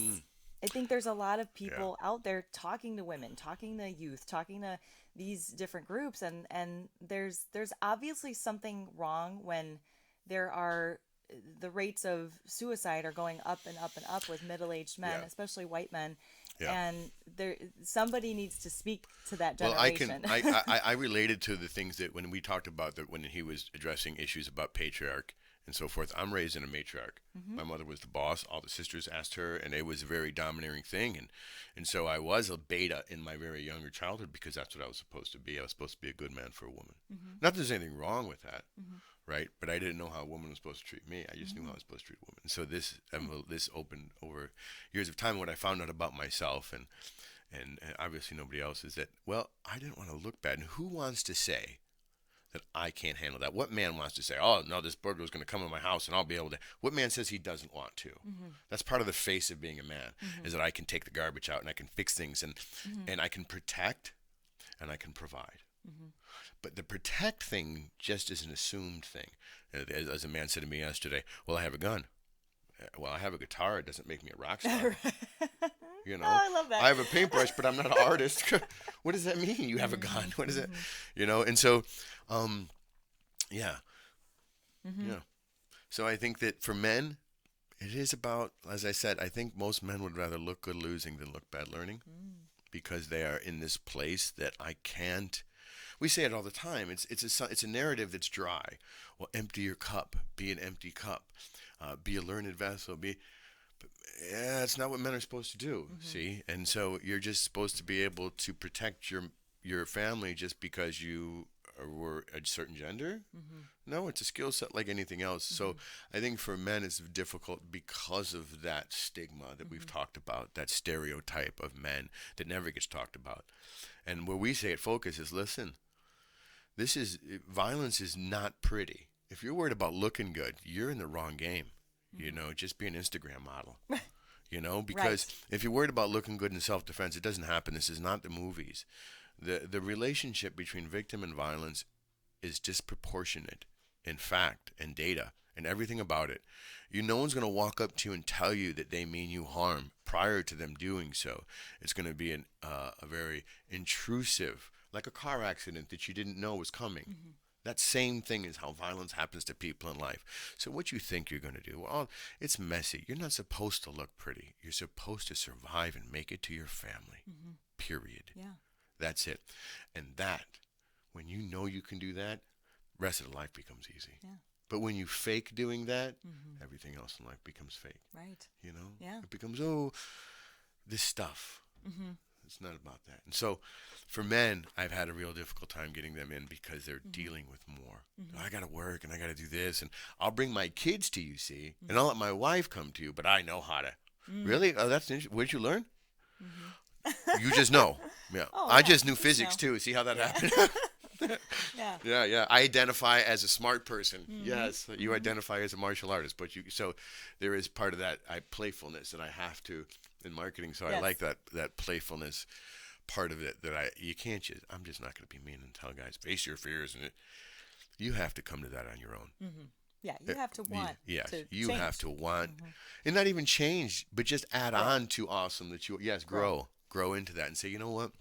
I think there's a lot of people out there talking to women, talking to youth, talking to these different groups, and there's obviously something wrong when the rates of suicide are going up and up and up with middle-aged men, especially white men. And somebody needs to speak to that generation. Well, I related to the things that when we talked about that when he was addressing issues about patriarch and so forth. I'm raised in a matriarch. My mother was the boss. All the sisters asked her, and it was a very domineering thing. And so I was a beta in my very younger childhood because that's what I was supposed to be. I was supposed to be a good man for a woman. Not that there's anything wrong with that, right? But I didn't know how a woman was supposed to treat me. I just knew how I was supposed to treat a woman. And so this opened over years of time what I found out about myself. and obviously nobody else, is that, well, I didn't want to look bad. And who wants to say that I can't handle that? What man wants to say, oh, no, this burglar is going to come in my house and I'll be able to? What man says he doesn't want to? That's part of the face of being a man, is that I can take the garbage out and I can fix things, and I can protect and I can provide. But the protect thing just is an assumed thing. As a man said to me yesterday, well, I have a gun. Well, I have a guitar. It doesn't make me a rock star. You know, I love that. I have a paintbrush, but I'm not an artist. What does that mean? You have a gun. What is it? You know, and so, yeah. Yeah. So I think that for men, it is about, as I said, I think most men would rather look good losing than look bad learning, because they are in this place that I can't. We say it all the time. It's a narrative that's dry. Well, empty your cup. Be an empty cup. Be a learned vessel. Yeah, it's not what men are supposed to do. See, and so you're just supposed to be able to protect your family just because you were a certain gender. No, it's a skill set like anything else. So I think for men it's difficult because of that stigma that we've talked about, that stereotype of men that never gets talked about. And where we say at Focus is, listen, violence is not pretty. If you're worried about looking good, you're in the wrong game. You know, just be an Instagram model. You know, because if you're worried about looking good in self-defense, it doesn't happen. This is not the movies. The relationship between victim and violence is disproportionate in fact and data and everything about it. No one's going to walk up to you and tell you that they mean you harm prior to them doing so. It's going to be a very intrusive, like a car accident that you didn't know was coming. That same thing is how violence happens to people in life. So what you think you're going to do, well, it's messy. You're not supposed to look pretty. You're supposed to survive and make it to your family, period. Yeah. That's it. And that, when you know you can do that, rest of the life becomes easy. Yeah. But when you fake doing that, everything else in life becomes fake. Right. You know? Yeah. It becomes, this stuff. It's not about that. And so for men, I've had a real difficult time getting them in because they're dealing with more. I got to work and I got to do this. And I'll bring my kids to you, see, and I'll let my wife come to you, but I know how to. Really? Oh, that's interesting. Where'd you learn? You just know. Yeah. Oh, I yeah, just knew just physics know. too. See how that happened? Yeah. Yeah. I identify as a smart person. Yes, you identify as a martial artist, but so there is part of that playfulness that I have to in marketing. So I like that playfulness part of it that you can't just. I'm just not going to be mean and tell guys face your fears, and you have to come to that on your own. Yeah, you have to want. Yes, to you change. have to want, and not even change, but just add on to awesome that you grow into that and say, you know what?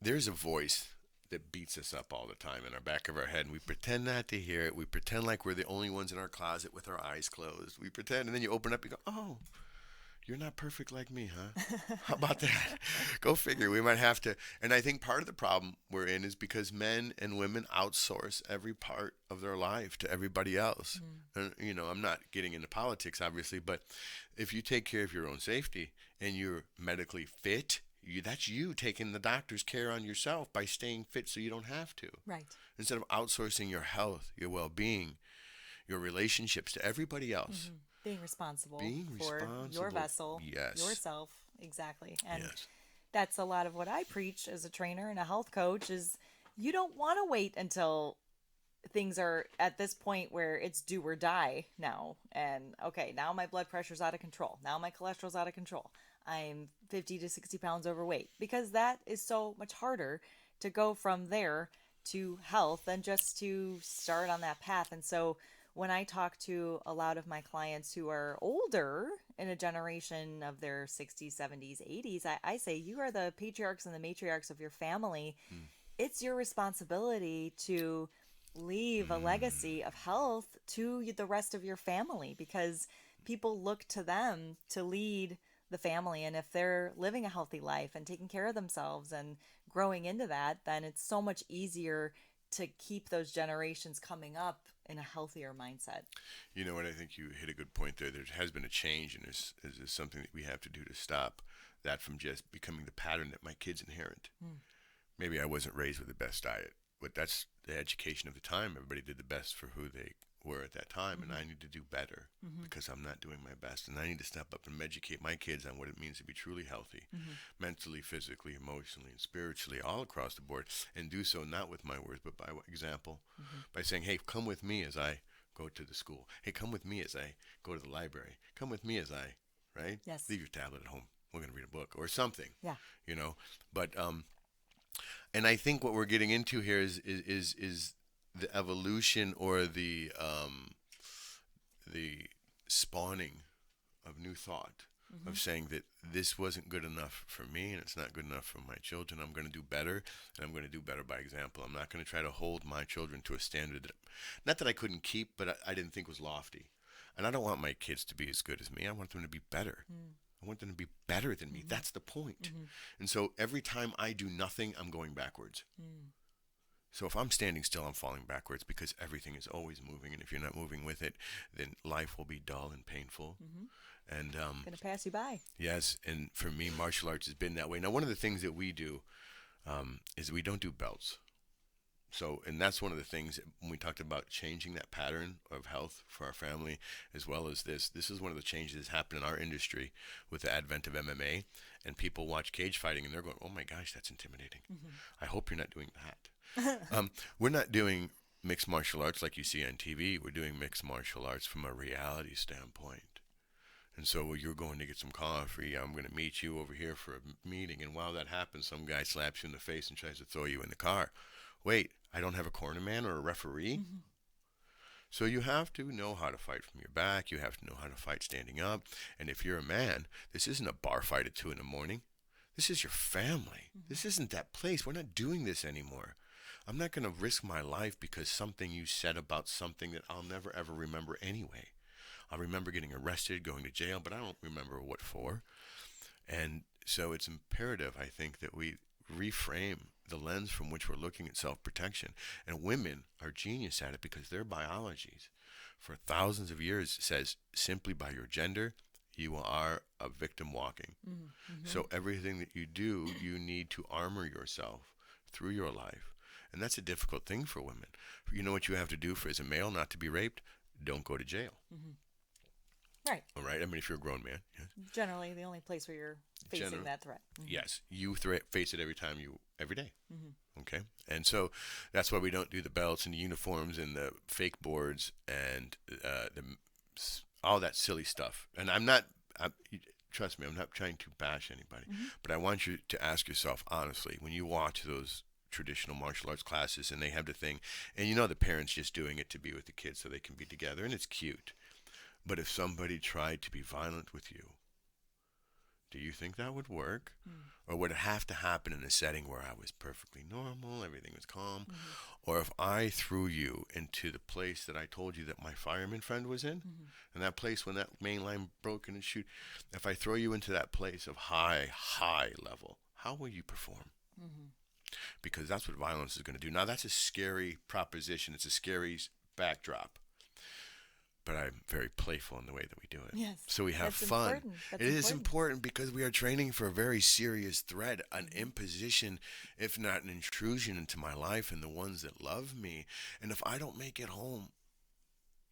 There's a voice that beats us up all the time in our back of our head, and we pretend not to hear it. We pretend like we're the only ones in our closet with our eyes closed. We pretend, and then you open up, you go, oh, you're not perfect like me, huh? How about that? Go figure. We might have to. And I think part of the problem we're in is because men and women outsource every part of their life to everybody else. And, I'm not getting into politics, obviously, but if you take care of your own safety and you're medically fit, that's you taking the doctor's care on yourself by staying fit so you don't have to. Right. Instead of outsourcing your health, your well-being, your relationships to everybody else. Being responsible for your vessel, yourself. Exactly. And that's a lot of what I preach as a trainer and a health coach is you don't want to wait until things are at this point where it's do or die now. And okay, now my blood pressure's out of control. Now my cholesterol's out of control. I'm 50 to 60 pounds overweight, because that is so much harder to go from there to health than just to start on that path. And so when I talk to a lot of my clients who are older in a generation of their 60s, 70s, 80s, I say you are the patriarchs and the matriarchs of your family. It's your responsibility to leave a legacy of health to the rest of your family, because people look to them to lead the family. And if they're living a healthy life and taking care of themselves and growing into that, then it's so much easier to keep those generations coming up in a healthier mindset. You know what? I think you hit a good point there. There has been a change, and this is something that we have to do to stop that from just becoming the pattern that my kids inherit. Maybe I wasn't raised with the best diet, but that's the education of the time. Everybody did the best for who they were at that time, and I need to do better because I'm not doing my best, and I need to step up and educate my kids on what it means to be truly healthy, mentally, physically, emotionally, and spiritually, all across the board, and do so not with my words, but by example, by saying, hey, come with me as I go to the school. Hey, come with me as I go to the library. Come with me as I, right? Yes. Leave your tablet at home. We're going to read a book or something. Yeah. You know, but and I think what we're getting into here is the evolution or the spawning of new thought, of saying that this wasn't good enough for me and it's not good enough for my children. I'm going to do better, and I'm going to do better by example. I'm not going to try to hold my children to a standard that, not that I couldn't keep, but I didn't think was lofty. And I don't want my kids to be as good as me. I want them to be better. I want them to be better than me. That's the point. And so every time I do nothing, I'm going backwards. So if I'm standing still, I'm falling backwards because everything is always moving. And if you're not moving with it, then life will be dull and painful. And Gonna pass you by. yes, and for me, martial arts has been that way. Now, one of the things that we do is we don't do belts. So, and that's one of the things that when we talked about changing that pattern of health for our family, as well as this is one of the changes that's happened in our industry with the advent of MMA. And people watch cage fighting and they're going, oh my gosh, that's intimidating. I hope you're not doing that. We're not doing mixed martial arts like you see on TV. We're doing mixed martial arts from a reality standpoint. And so you're going to get some coffee. I'm going to meet you over here for a meeting. And while that happens, some guy slaps you in the face and tries to throw you in the car. Wait, I don't have a cornerman or a referee? So you have to know how to fight from your back. You have to know how to fight standing up. And if you're a man, this isn't a bar fight at 2 a.m. This is your family. This isn't that place. We're not doing this anymore. I'm not going to risk my life because something you said about something that I'll never, ever remember anyway. I remember getting arrested, going to jail, but I don't remember what for. And so it's imperative, I think, that we reframe the lens from which we're looking at self-protection. And women are genius at it because their biologies for thousands of years says simply by your gender, you are a victim walking. So everything that you do, you need to armor yourself through your life. And that's a difficult thing for women. You know what you have to do for as a male not to be raped? Don't go to jail. Right. All right. I mean, if you're a grown man. Yes. Generally, the only place where you're facing that threat. Yes. You face it every day. Okay. And so that's why we don't do the belts and the uniforms and the fake boards and all that silly stuff. And trust me, I'm not trying to bash anybody, but I want you to ask yourself honestly, when you watch those traditional martial arts classes and they have the thing, and you know the parents just doing it to be with the kids so they can be together, and it's cute. But if somebody tried to be violent with you, do you think that would work? Or would it have to happen in a setting where I was perfectly normal, everything was calm? Or if I threw you into the place that I told you that my fireman friend was in, and that place when that main line broke in and shoot, if I throw you into that place of high level, how will you perform? Because that's what violence is going to do. Now, that's a scary proposition. It's a scary backdrop. But I'm very playful in the way that we do it. Yes. So we have fun. It is important because we are training for a very serious threat, an imposition, if not an intrusion into my life and the ones that love me. And if I don't make it home,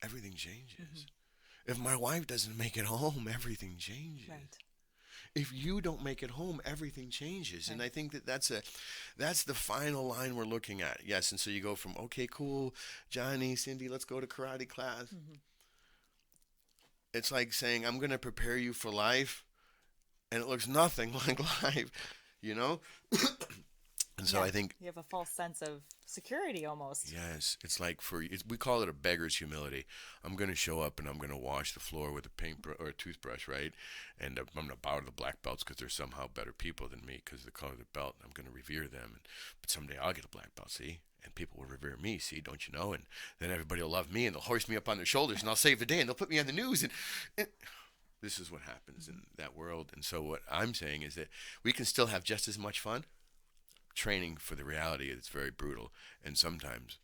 everything changes. If my wife doesn't make it home, everything changes. Right. If you don't make it home, everything changes. Right. And I think that that's the final line we're looking at. Yes, and so you go from, okay, cool, Johnny, Cindy, let's go to karate class. It's like saying, I'm going to prepare you for life, and it looks nothing like life, you know? And so I think you have a false sense of security almost. Yes, it's like we call it a beggar's humility. I'm going to show up and I'm going to wash the floor with a paintbrush or a toothbrush, right? And I'm going to bow to the black belts because they're somehow better people than me because of the color of the belt. I'm going to revere them. But someday I'll get a black belt, see? And people will revere me, see, don't you know? And then everybody will love me and they'll hoist me up on their shoulders and I'll save the day and they'll put me on the news. And this is what happens in that world. And so what I'm saying is that we can still have just as much fun training for the reality that's very brutal, and sometimes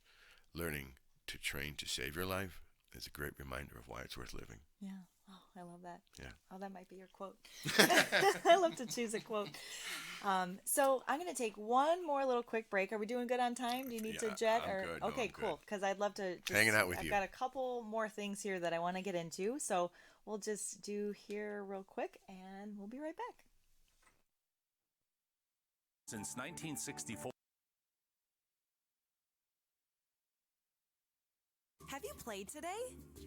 learning to train to save your life is a great reminder of why it's worth living. Yeah. Oh, I love that. Yeah. Oh, that might be your quote. I love to choose a quote. So I'm going to take one more little quick break. Are we doing good on time? Do you need to jet? I'm good. No, Okay, I'm cool. good. Because I'd love to just, Hanging out with I've you. got a couple more things here that I want to get into. So we'll just do here real quick, and we'll be right back. Since 1964. Have you played today?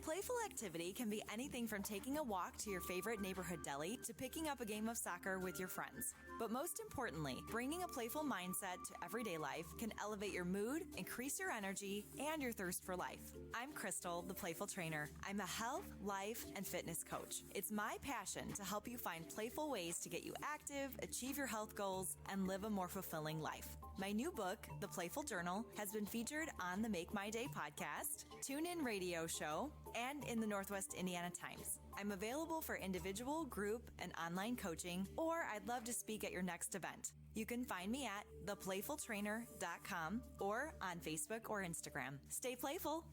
Playful activity can be anything from taking a walk to your favorite neighborhood deli to picking up a game of soccer with your friends. But most importantly, bringing a playful mindset to everyday life can elevate your mood, increase your energy, and your thirst for life. I'm Crystal, the Playful Trainer. I'm a health, life, and fitness coach. It's my passion to help you find playful ways to get you active, achieve your health goals, and live a more fulfilling life. My new book, The Playful Journal, has been featured on the Make My Day podcast, TuneIn radio show, and in the Northwest Indiana Times. I'm available for individual, group, and online coaching, or I'd love to speak at your next event. You can find me at theplayfultrainer.com or on Facebook or Instagram. Stay playful.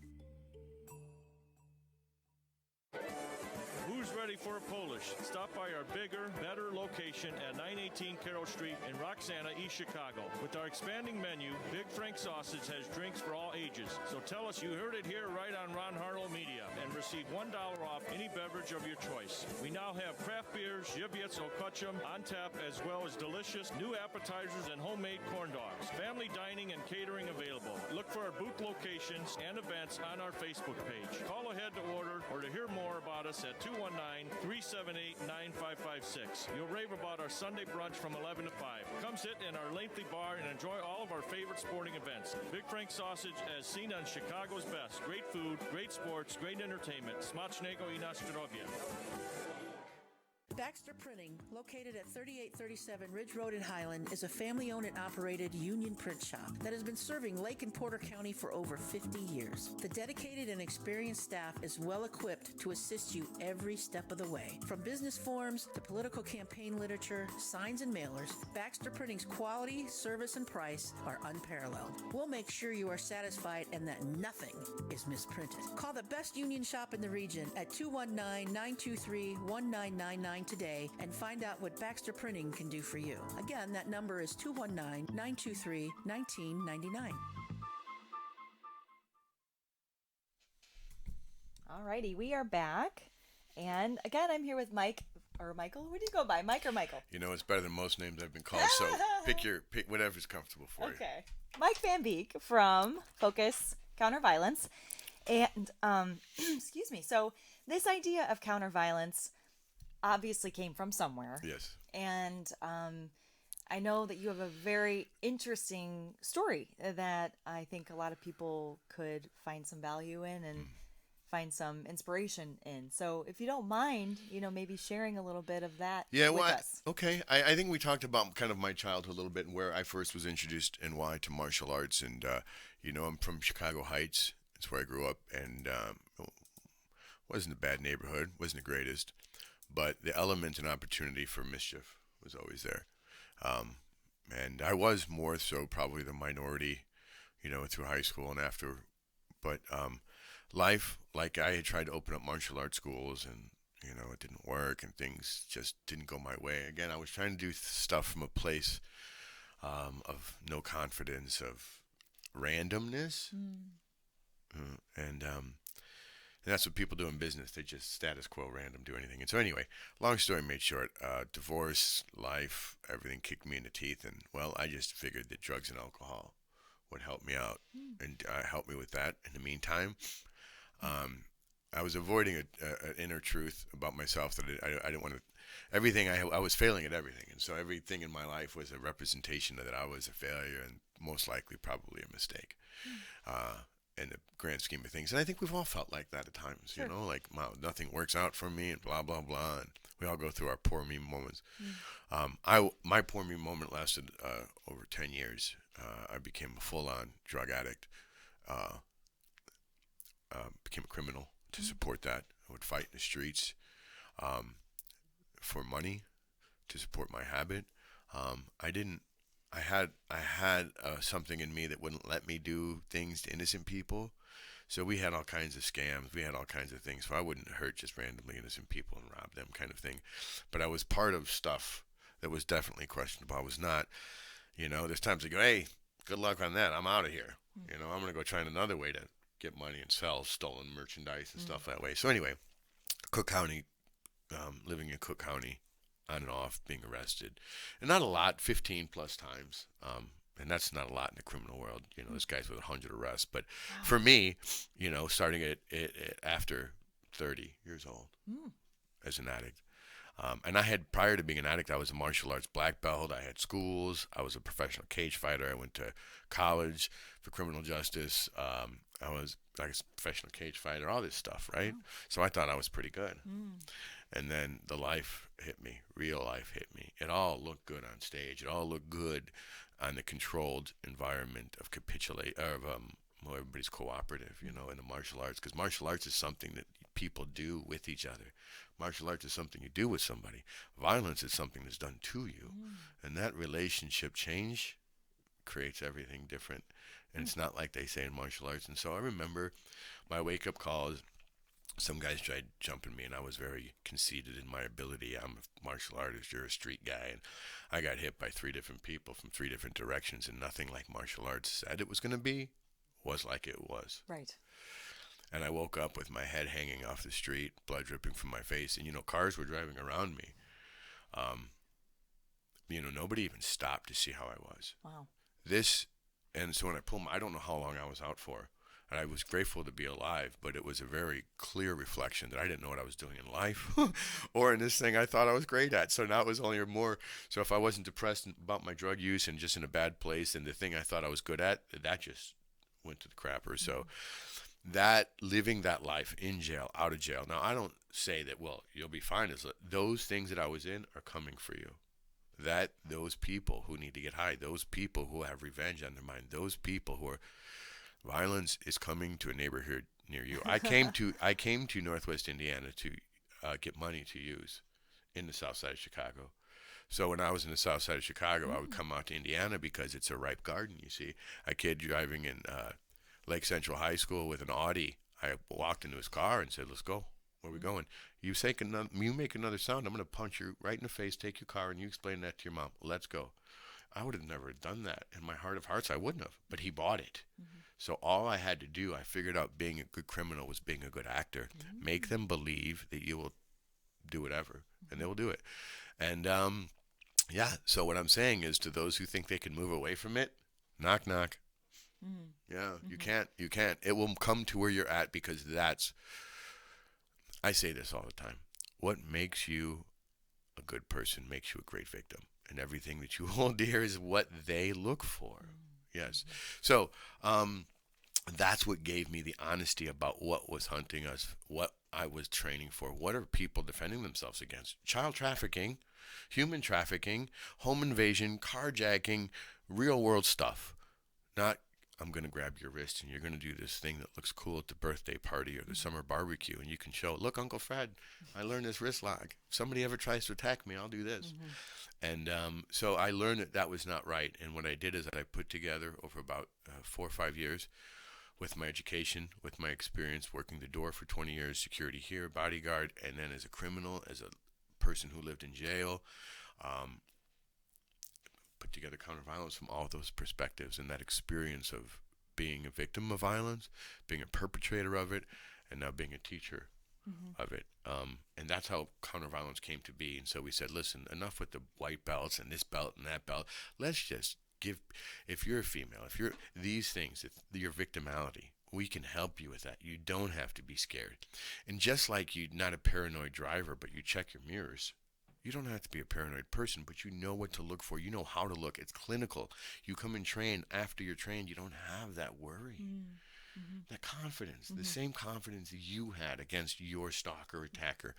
Who's ready for a Polish? Stop by our bigger, better location at 918 Carroll Street in Roxana, East Chicago. With our expanding menu, Big Frank Sausage has drinks for all ages. So tell us you heard it here right on Ron Harlow Media and receive $1 off any beverage of your choice. We now have craft beers, Żywiec Okochum on tap, as well as delicious new appetizers and homemade corn dogs. Family dining and catering available. Look for our booth locations and events on our Facebook page. Call ahead to order or to hear more about us at 219-378-9556. You'll rave about our Sunday brunch from 11 to 5. Come sit in our lengthy bar and enjoy all of our favorite sporting events. Big Frank Sausage, as seen on Chicago's best. Great food, great sports, great entertainment. Smacznego i na zdrowie. Baxter Printing, located at 3837 Ridge Road in Highland, is a family-owned and operated union print shop that has been serving Lake and Porter County for over 50 years. The dedicated and experienced staff is well-equipped to assist you every step of the way. From business forms to political campaign literature, signs, and mailers, Baxter Printing's quality, service, and price are unparalleled. We'll make sure you are satisfied and that nothing is misprinted. Call the best union shop in the region at 219-923-1999 today and find out what Baxter Printing can do for you. Again, that number is 219-923-1999. Alrighty, we are back. And again, I'm here with Mike or Michael. What do you go by, Mike or Michael? You know, it's better than most names I've been called, so pick whatever's comfortable for you. Okay. Mike VanBeek from Focus Counterviolence. And, excuse me. So this idea of counterviolence obviously came from somewhere. Yes. And I know that you have a very interesting story that I think a lot of people could find some value in and find some inspiration in. So if you don't mind, maybe sharing a little bit of that with us. Okay. I think we talked about kind of my childhood a little bit and where I first was introduced and why to martial arts. And, I'm from Chicago Heights. It's where I grew up. And wasn't a bad neighborhood. Wasn't the greatest. But the element and opportunity for mischief was always there. And I was more so probably the minority, through high school and after. But life, like I had tried to open up martial arts schools and, it didn't work and things just didn't go my way. Again, I was trying to do stuff from a place of no confidence, of randomness. And that's what people do in business. They just status quo, random, do anything. And so anyway, long story made short, divorce, life, everything kicked me in the teeth. And, well, I just figured that drugs and alcohol would help me out and help me with that. In the meantime, I was avoiding an inner truth about myself that I didn't want to. Everything, I was failing at everything. And so everything in my life was a representation that I was a failure and most likely probably a mistake. In the grand scheme of things. And I think we've all felt like that at times, Sure. Like, wow, nothing works out for me and blah, blah, blah. And we all go through our poor me moments. My poor me moment lasted over 10 years. I became a full-on drug addict, became a criminal to support that. I would fight in the streets for money to support my habit. I had something in me that wouldn't let me do things to innocent people. So we had all kinds of scams. We had all kinds of things. So I wouldn't hurt just randomly innocent people and rob them kind of thing. But I was part of stuff that was definitely questionable. I was not, there's times I go, hey, good luck on that. I'm out of here. I'm going to go try another way to get money and sell stolen merchandise and stuff that way. So anyway, Cook County, living in Cook County, on and off, being arrested. And not a lot, 15 plus times. And that's not a lot in the criminal world. This guy's with 100 arrests. But for me, starting at after 30 years old as an addict. And I had, prior to being an addict, I was a martial arts black belt. I had schools. I was a professional cage fighter. I went to college for criminal justice. I was like a professional cage fighter, all this stuff, right? So I thought I was pretty good. And then the life hit me, real life hit me. It all looked good on stage. It all looked good on the controlled environment of well, everybody's cooperative, in the martial arts. Because martial arts is something that people do with each other. Martial arts is something you do with somebody. Violence is something that's done to you. And that relationship change creates everything different. And it's not like they say in martial arts. And so I remember my wake-up calls. Some guys tried jumping me, and I was very conceited in my ability. I'm a martial artist. You're a street guy. And I got hit by 3 different people from 3 different directions, and nothing like martial arts said it was going to be was like it was. Right. And I woke up with my head hanging off the street, blood dripping from my face, and, cars were driving around me. Nobody even stopped to see how I was. Wow. And so when I don't know how long I was out for. And I was grateful to be alive, but it was a very clear reflection that I didn't know what I was doing in life or in this thing I thought I was great at. So now it was only more. So if I wasn't depressed about my drug use and just in a bad place and the thing I thought I was good at, that just went to the crapper. So that living that life in jail, out of jail. Now, I don't say that, well, you'll be fine. Those things that I was in are coming for you. Those people who need to get high, those people who have revenge on their mind, those people who are violence is coming to a neighborhood near you. I came to Northwest Indiana to get money to use in the south side of Chicago. So when I was in the south side of Chicago, I would come out to Indiana because it's a ripe garden, you see. A kid driving in Lake Central High School with an Audi. I walked into his car and said, let's go. Where are we going? You make another sound, I'm going to punch you right in the face, take your car, and you explain that to your mom. Let's go. I would have never done that. In my heart of hearts, I wouldn't have. But he bought it. So all I had to do, I figured out being a good criminal was being a good actor. Make them believe that you will do whatever, and they will do it. And, so what I'm saying is to those who think they can move away from it, knock, knock. Yeah, you can't. It will come to where you're at because I say this all the time. What makes you a good person makes you a great victim. And everything that you hold dear is what they look for. Yes. So that's what gave me the honesty about what was hunting us, what I was training for. What are people defending themselves against? Child trafficking, human trafficking, home invasion, carjacking, real world stuff. Not, I'm going to grab your wrist and you're going to do this thing that looks cool at the birthday party or the summer barbecue. And you can show, look, Uncle Fred, I learned this wrist lock. If somebody ever tries to attack me, I'll do this. And so I learned that was not right. And what I did is I put together over about 4 or 5 years with my education, with my experience working the door for 20 years, security here, bodyguard, and then as a criminal, as a person who lived in jail, put together counterviolence from all of those perspectives and that experience of being a victim of violence, being a perpetrator of it, and now being a teacher of it. And that's how counterviolence came to be. And so we said, listen, enough with the white belts and this belt and that belt. Let's just if you're a female, if you're these things, if your victimality, we can help you with that. You don't have to be scared. And just like you're not a paranoid driver, but you check your mirrors, you don't have to be a paranoid person, but you know what to look for. You know how to look. It's clinical. You come and train. After you're trained, you don't have that worry. That confidence, the same confidence you had against your stalker attacker,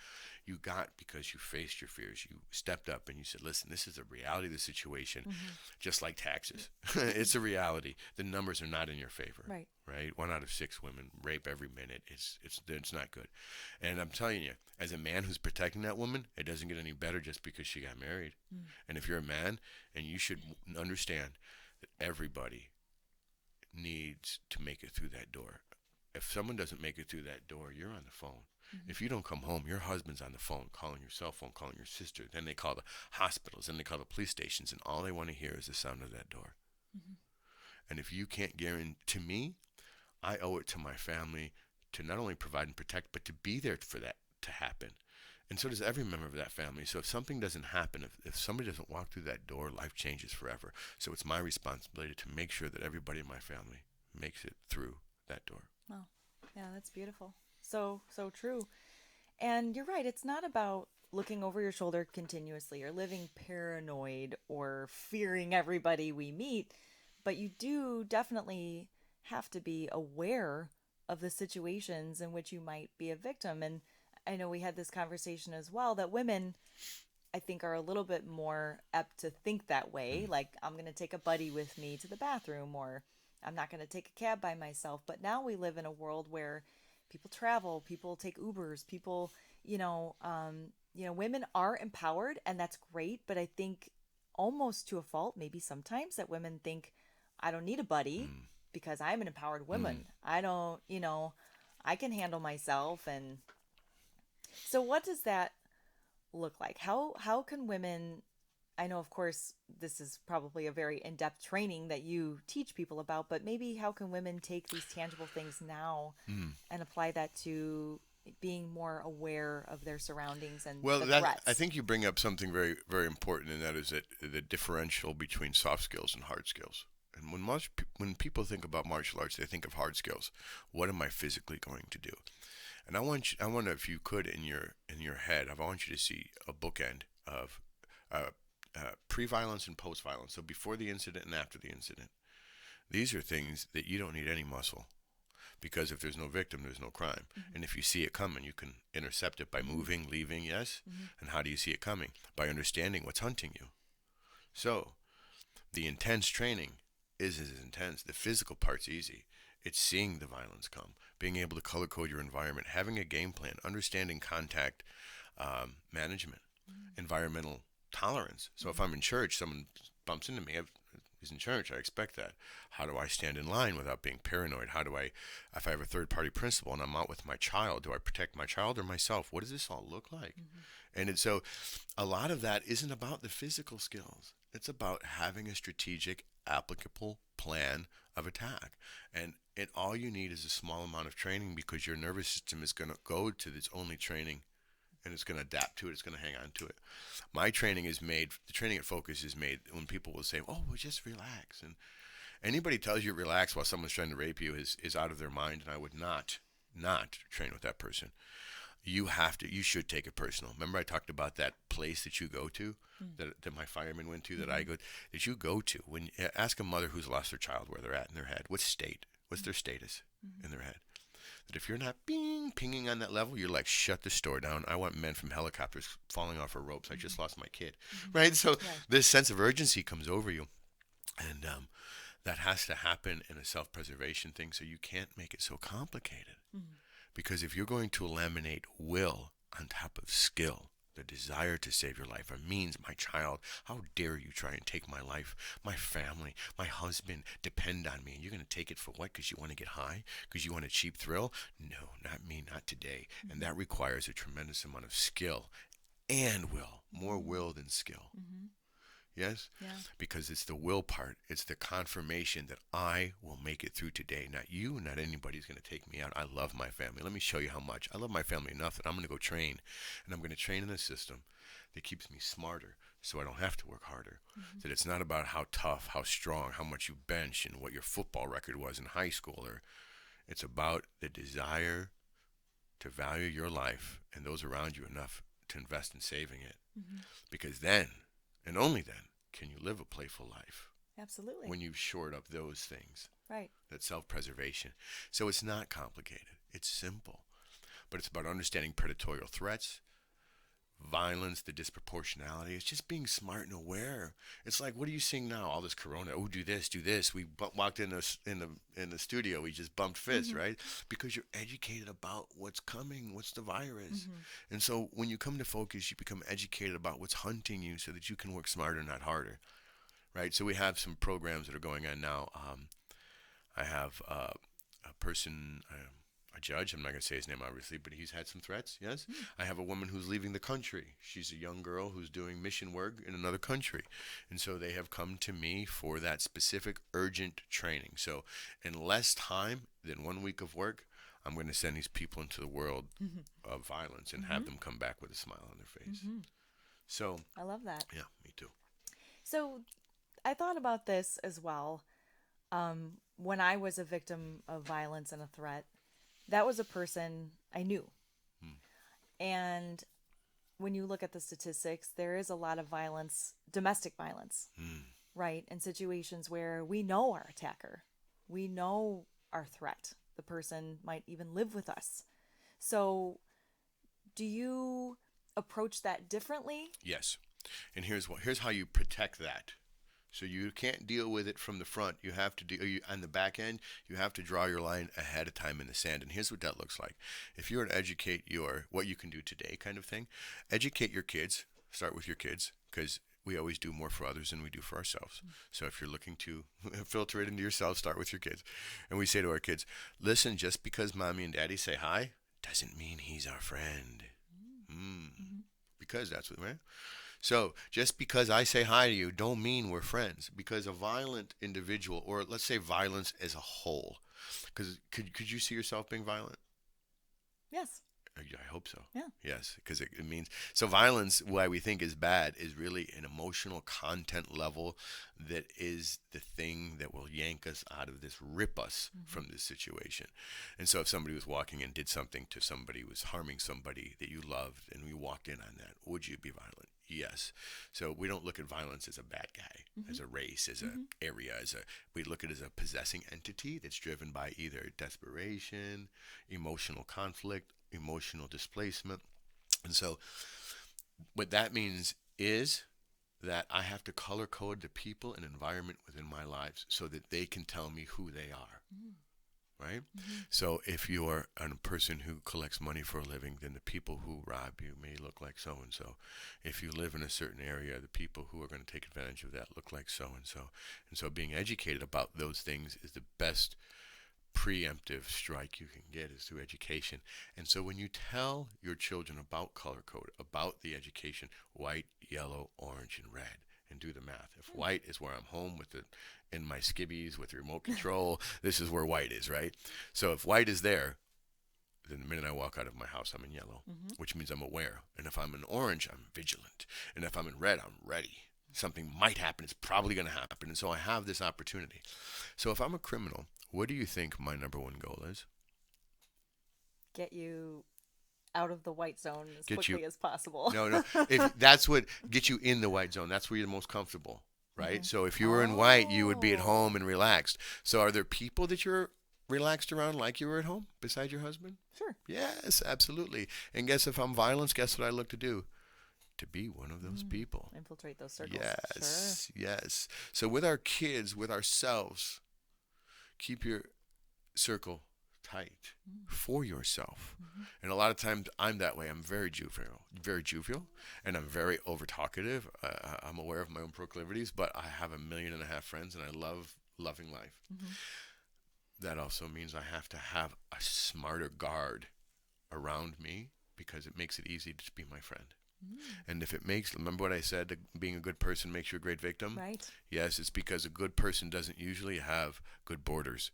you got because you faced your fears. You stepped up and you said, listen, this is a reality of the situation, just like taxes. It's a reality. The numbers are not in your favor. Right. 1 out of 6 women rape every minute. It's not good. And I'm telling you, as a man who's protecting that woman, it doesn't get any better just because she got married. And if you're a man, and you should understand that everybody needs to make it through that door. if someone doesn't make it through that door, you're on the phone. If you don't come home, your husband's on the phone, calling your cell phone, calling your sister. Then they call the hospitals, then they call the police stations, and all they want to hear is the sound of that door. And if you can't guarantee, to me, I owe it to my family to not only provide and protect, but to be there for that to happen. And so does every member of that family. So if something doesn't happen, if somebody doesn't walk through that door, life changes forever. So it's my responsibility to make sure that everybody in my family makes it through that door. Oh, yeah, that's beautiful. So true. And you're right. It's not about looking over your shoulder continuously or living paranoid or fearing everybody we meet, but you do definitely have to be aware of the situations in which you might be a victim. And I know we had this conversation as well that women, I think, are a little bit more apt to think that way. Like, I'm going to take a buddy with me to the bathroom, or I'm not going to take a cab by myself. But now we live in a world where people travel, people take Ubers, people, women are empowered, and that's great. But I think almost to a fault, maybe sometimes, that women think, I don't need a buddy because I'm an empowered woman. I don't, I can handle myself. And so what does that look like? How can women, I know, of course, this is probably a very in-depth training that you teach people about, but maybe how can women take these tangible things now and apply that to being more aware of their surroundings and the threats? I think you bring up something very, very important, and that is that the differential between soft skills and hard skills. And when people think about martial arts, they think of hard skills. What am I physically going to do? And I wonder if you could, in your head, I want you to see a bookend of pre-violence and post-violence. So before the incident and after the incident. These are things that you don't need any muscle, because if there's no victim, there's no crime. And if you see it coming, you can intercept it by moving, leaving, yes? And how do you see it coming? By understanding what's hunting you. So the intense training is as intense. The physical part's easy. It's seeing the violence come, being able to color code your environment, having a game plan, understanding contact management, environmental tolerance. So if I'm in church, someone bumps into me, he's in church, I expect that. How do I stand in line without being paranoid? How do I, if I have a third-party principal and I'm out with my child, do I protect my child or myself? What does this all look like? And so a lot of that isn't about the physical skills. It's about having a strategic, applicable plan of attack. And all you need is a small amount of training, because your nervous system is going to go to this only training, and it's going to adapt to it. It's going to hang on to it. My training is made, the training at Focus is made when people will say, oh, well, just relax. And anybody tells you relax while someone's trying to rape you is out of their mind, and I would not train with that person. You should take it personal. Remember I talked about that place that you go to, that my firemen went to, that you go to. When ask a mother who's lost their child where they're at in their head. What's their status in their head? That if you're not pinging on that level, you're like, shut the store down. I want men from helicopters falling off of ropes. I just lost my kid, right? So this sense of urgency comes over you, and that has to happen in a self-preservation thing. So you can't make it so complicated. Because if you're going to laminate will on top of skill, the desire to save your life, or means my child, how dare you try and take my life, my family, my husband depend on me, and you're going to take it for what? Because you want to get high? Because you want a cheap thrill? No, not me, not today. And that requires a tremendous amount of skill and will, more will than skill. Yes? Yeah. Because it's the will part. It's the confirmation that I will make it through today. Not you, not anybody's going to take me out. I love my family. Let me show you how much. I love my family enough that I'm going to go train. And I'm going to train in a system that keeps me smarter, so I don't have to work harder. That it's not about how tough, how strong, how much you bench, and what your football record was in high school. Or it's about the desire to value your life and those around you enough to invest in saving it. Because then, and only then, can you live a playful life. Absolutely. When you've shored up those things. Right. That self-preservation. So it's not complicated. It's simple. But it's about understanding predatory threats, violence, the disproportionality. It's just being smart and aware. It's like, what are you seeing now? All this corona. Oh, do this, do this. We walked in the studio. We just bumped fists, right? Because you're educated about what's coming, what's the virus. And so when you come to Focus, you become educated about what's hunting you, so that you can work smarter, not harder, right? So we have some programs that are going on now. I have a person, a judge, I'm not going to say his name obviously, but he's had some threats, yes. I have a woman who's leaving the country. She's a young girl who's doing mission work in another country. And so they have come to me for that specific urgent training. So in less time than 1 week of work, I'm going to send these people into the world of violence and have them come back with a smile on their face. So I love that. yeah, me too. So I thought about this as well. When I was a victim of violence and a threat, that was a person I knew. And when you look at the statistics, there is a lot of violence, domestic violence, right? In situations where we know our attacker, we know our threat. The person might even live with us. So do you approach that differently? Yes. And here's how you protect that. So you can't deal with it from the front. You have to do on the back end. You have to draw your line ahead of time in the sand. And here's what that looks like. If you were to educate what you can do today kind of thing, educate your kids. Start with your kids, because we always do more for others than we do for ourselves. So if you're looking to filter it into yourself, start with your kids. And we say to our kids, listen, just because mommy and daddy say hi doesn't mean he's our friend. Because that's what, right? So just because I say hi to you don't mean we're friends, because a violent individual, or let's say violence as a whole, because could you see yourself being violent? Yes. I hope so. Yeah. Yes, because it means, so violence, why we think is bad, is really an emotional content level that is the thing that will yank us out of this, rip us from this situation. And so if somebody was walking and did something to somebody, was harming somebody that you loved, and we walked in on that, would you be violent? Yes. So we don't look at violence as a bad guy, as a race, as a area, we look at it as a possessing entity that's driven by either desperation, emotional conflict, emotional displacement. And so what that means is that I have to color code the people and environment within my lives so that they can tell me who they are. Right? So if you are a person who collects money for a living, then the people who rob you may look like so-and-so. If you live in a certain area, the people who are going to take advantage of that look like so-and-so. And so being educated about those things is the best preemptive strike you can get, is through education. And so when you tell your children about color code, about the education, white, yellow, orange, and red, and do the math. If white is where I'm home with in my skivvies with remote control, this is where white is, right? So if white is there, then the minute I walk out of my house, I'm in yellow, which means I'm aware. And if I'm in orange, I'm vigilant. And if I'm in red, I'm ready. Something might happen. It's probably going to happen. And so I have this opportunity. So if I'm a criminal, what do you think my number one goal is? Get you out of the white zone as Get quickly you- as possible. No. If that's what gets you in the white zone, that's where you're the most comfortable, right? So if you were in white, you would be at home and relaxed. So are there people that you're relaxed around like you were at home beside your husband? Sure. Yes, absolutely. And guess if I'm violence, guess what I look to do? To be one of those people. Infiltrate those circles. Yes, yes. So with our kids, with ourselves, keep your circle tight for yourself. And a lot of times I'm that way. I'm very jovial, and I'm very over talkative. I'm aware of my own proclivities, but I have 1.5 million friends, and I love loving life. That also means I have to have a smarter guard around me, because it makes it easy to be my friend. And if it makes, remember what I said, that being a good person makes you a great victim? Right. Yes, it's because a good person doesn't usually have good borders.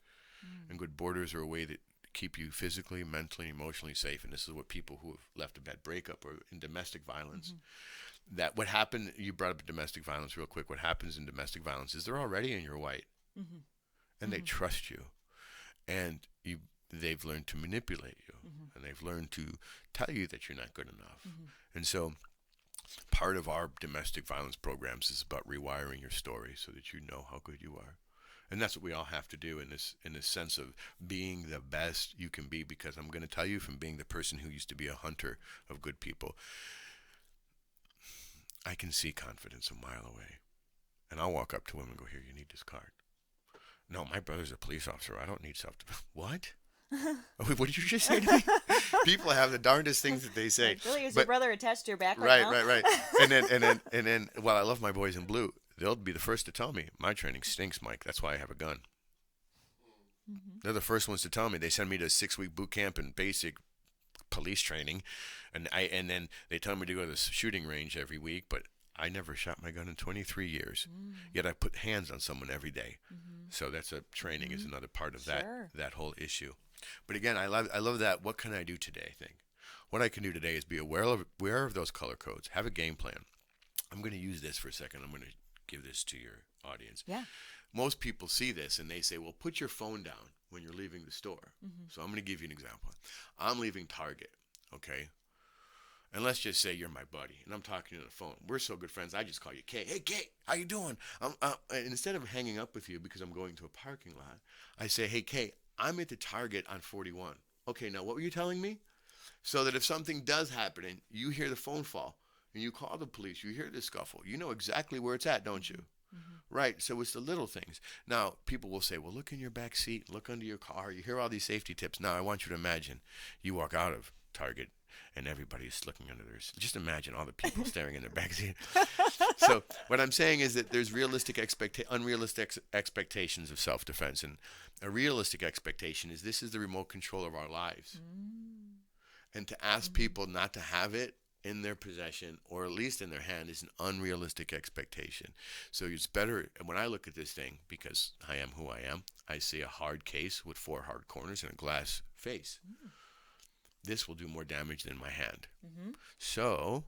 And good borders are a way that keep you physically, mentally, emotionally safe. And this is what people who have left a bad breakup or in domestic violence, that what happened, you brought up domestic violence real quick. What happens in domestic violence is they're already in your white, and they trust you, and they've learned to manipulate you, and they've learned to tell you that you're not good enough. And so part of our domestic violence programs is about rewiring your story so that you know how good you are. And that's what we all have to do in this sense of being the best you can be, because I'm going to tell you, from being the person who used to be a hunter of good people, I can see confidence a mile away. And I'll walk up to him and go, here, you need this card. No, my brother's a police officer. I don't need self-defense. What? What did you just say to me? People have the darndest things that they say. Like, really, is your brother attached to your back right now? Right. And then, well, I love my boys in blue. They'll be the first to tell me, my training stinks, Mike. That's why I have a gun. They're the first ones to tell me. They send me to a 6-week boot camp in basic police training, and then they tell me to go to the shooting range every week, but I never shot my gun in 23 years. Yet I put hands on someone every day. So that's a training is another part of that whole issue. But again, I love that what can I do today thing. What I can do today is be aware of those color codes, have a game plan. I'm going to use this for a second. I'm going to give this to your audience. Yeah. Most people see this and they say, well, put your phone down when you're leaving the store. So I'm going to give you an example. I'm leaving Target, okay? And let's just say you're my buddy, and I'm talking on the phone. We're so good friends, I just call you Kay. Hey, Kay, how you doing? And instead of hanging up with you because I'm going to a parking lot, I say, hey, Kay, I'm at the Target on 41. Okay, now what were you telling me? So that if something does happen and you hear the phone fall and you call the police, you hear the scuffle, you know exactly where it's at, don't you? Right, so it's the little things. Now, people will say, well, look in your back seat, look under your car. You hear all these safety tips. Now, I want you to imagine you walk out of Target and everybody's looking under theirs. Just imagine all the people staring in their back seat. So what I'm saying is that there's unrealistic expectations of self-defense. And a realistic expectation is this is the remote control of our lives. And to ask people not to have it in their possession or at least in their hand is an unrealistic expectation. So it's better, when I look at this thing, because I am who I am, I see a hard case with 4 hard corners and a glass face. This will do more damage than my hand. So,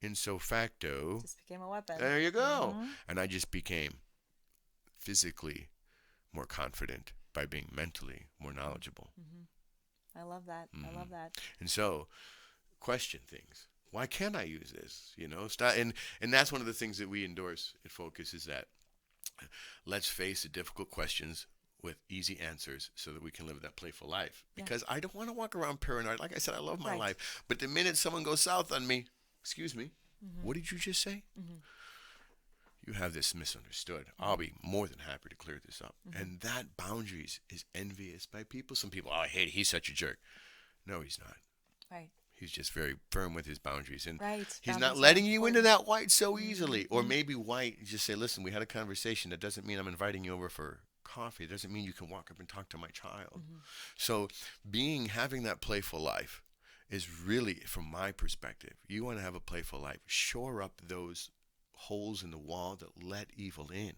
ipso facto, Just became a weapon. there you go. And I just became physically more confident by being mentally more knowledgeable. I love that. I love that. And so, question things. Why can't I use this? You know, and that's one of the things that we endorse at Focus is that let's face the difficult questions with easy answers so that we can live that playful life. Because I don't want to walk around paranoid. Like I said, I love my life. But the minute someone goes south on me, excuse me, what did you just say? You have this misunderstood. I'll be more than happy to clear this up. And that boundaries is envious by people. Some people, oh, I hate it. He's such a jerk. No, he's not. Right. He's just very firm with his boundaries. And he's Boundaries not are letting you important. into that white so easily. Or maybe white, you just say, listen, we had a conversation. That doesn't mean I'm inviting you over for coffee. It doesn't mean you can walk up and talk to my child. So having that playful life is really, from my perspective, you want to have a playful life. Shore up those holes in the wall that let evil in.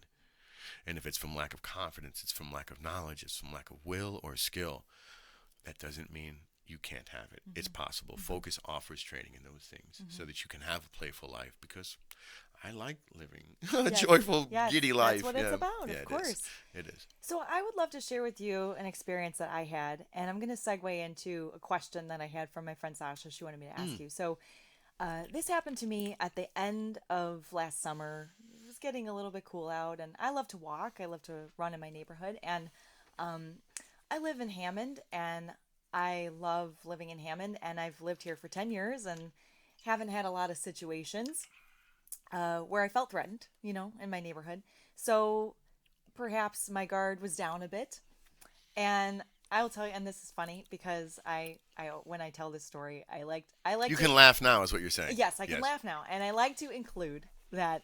And if it's from lack of confidence, it's from lack of knowledge, it's from lack of will or skill, that doesn't mean you can't have it. It's possible. Focus offers training in those things so that you can have a playful life, because I like living a joyful, giddy life. That's what it's about, of course. It is. So I would love to share with you an experience that I had, and I'm going to segue into a question that I had from my friend Sasha. She wanted me to ask you. So this happened to me at the end of last summer. It was getting a little bit cool out, and I love to walk. I love to run in my neighborhood, and I live in Hammond, and I love living in Hammond, and I've lived here for 10 years and haven't had a lot of situations where I felt threatened, in my neighborhood. So perhaps my guard was down a bit. And I'll tell you, and this is funny because I when I tell this story, I like You can laugh now, is what you're saying. Yes, I can laugh now. And I like to include that,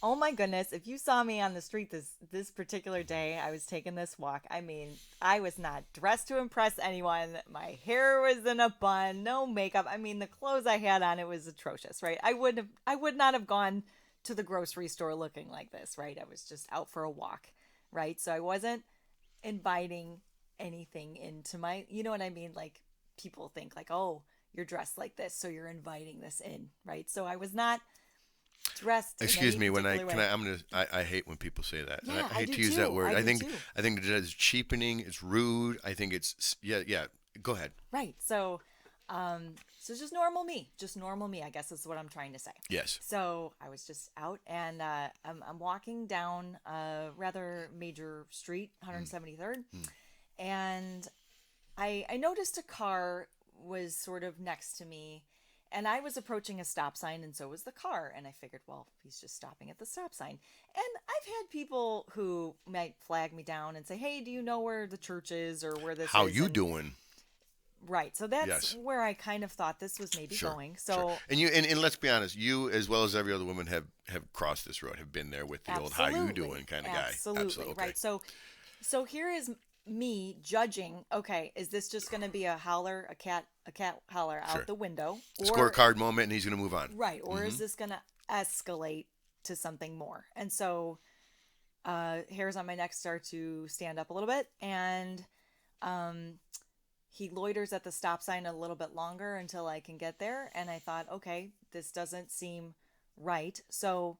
oh my goodness, if you saw me on the street this particular day, I was taking this walk. I mean, I was not dressed to impress anyone. My hair was in a bun, no makeup. I mean, the clothes I had on, it was atrocious, right? I would not have gone to the grocery store looking like this, right? I was just out for a walk, right? So I wasn't inviting anything into my, you know what I mean? Like, people think like, oh, you're dressed like this, so you're inviting this in, right? So I was not dressed. Excuse me, I hate when people say that. Yeah, I hate do to use too. that word. I I do think too. that is cheapening. It's rude. I think it's Go ahead. Right. So, just normal me. Just normal me, I guess is what I'm trying to say. Yes. So I was just out, and I'm walking down a rather major street, 173rd, and I noticed a car was sort of next to me, and I was approaching a stop sign, and so was the car. And I figured, well, he's just stopping at the stop sign. And I've had people who might flag me down and say, hey, do you know where the church is or where this How is? you doing? Right. So that's where I kind of thought this was maybe going. So, sure. And let's be honest, you as well as every other woman have crossed this road, have been there with the old how you doing kind of guy. Absolutely. Okay. Right. So So here is me judging. Okay, is this just going to be a cat holler out Sure. the window, Scorecard moment, and he's going to move on. right? Or is this going to escalate to something more? And so, hairs on my neck start to stand up a little bit, and he loiters at the stop sign a little bit longer until I can get there. And I thought, okay, this doesn't seem right. So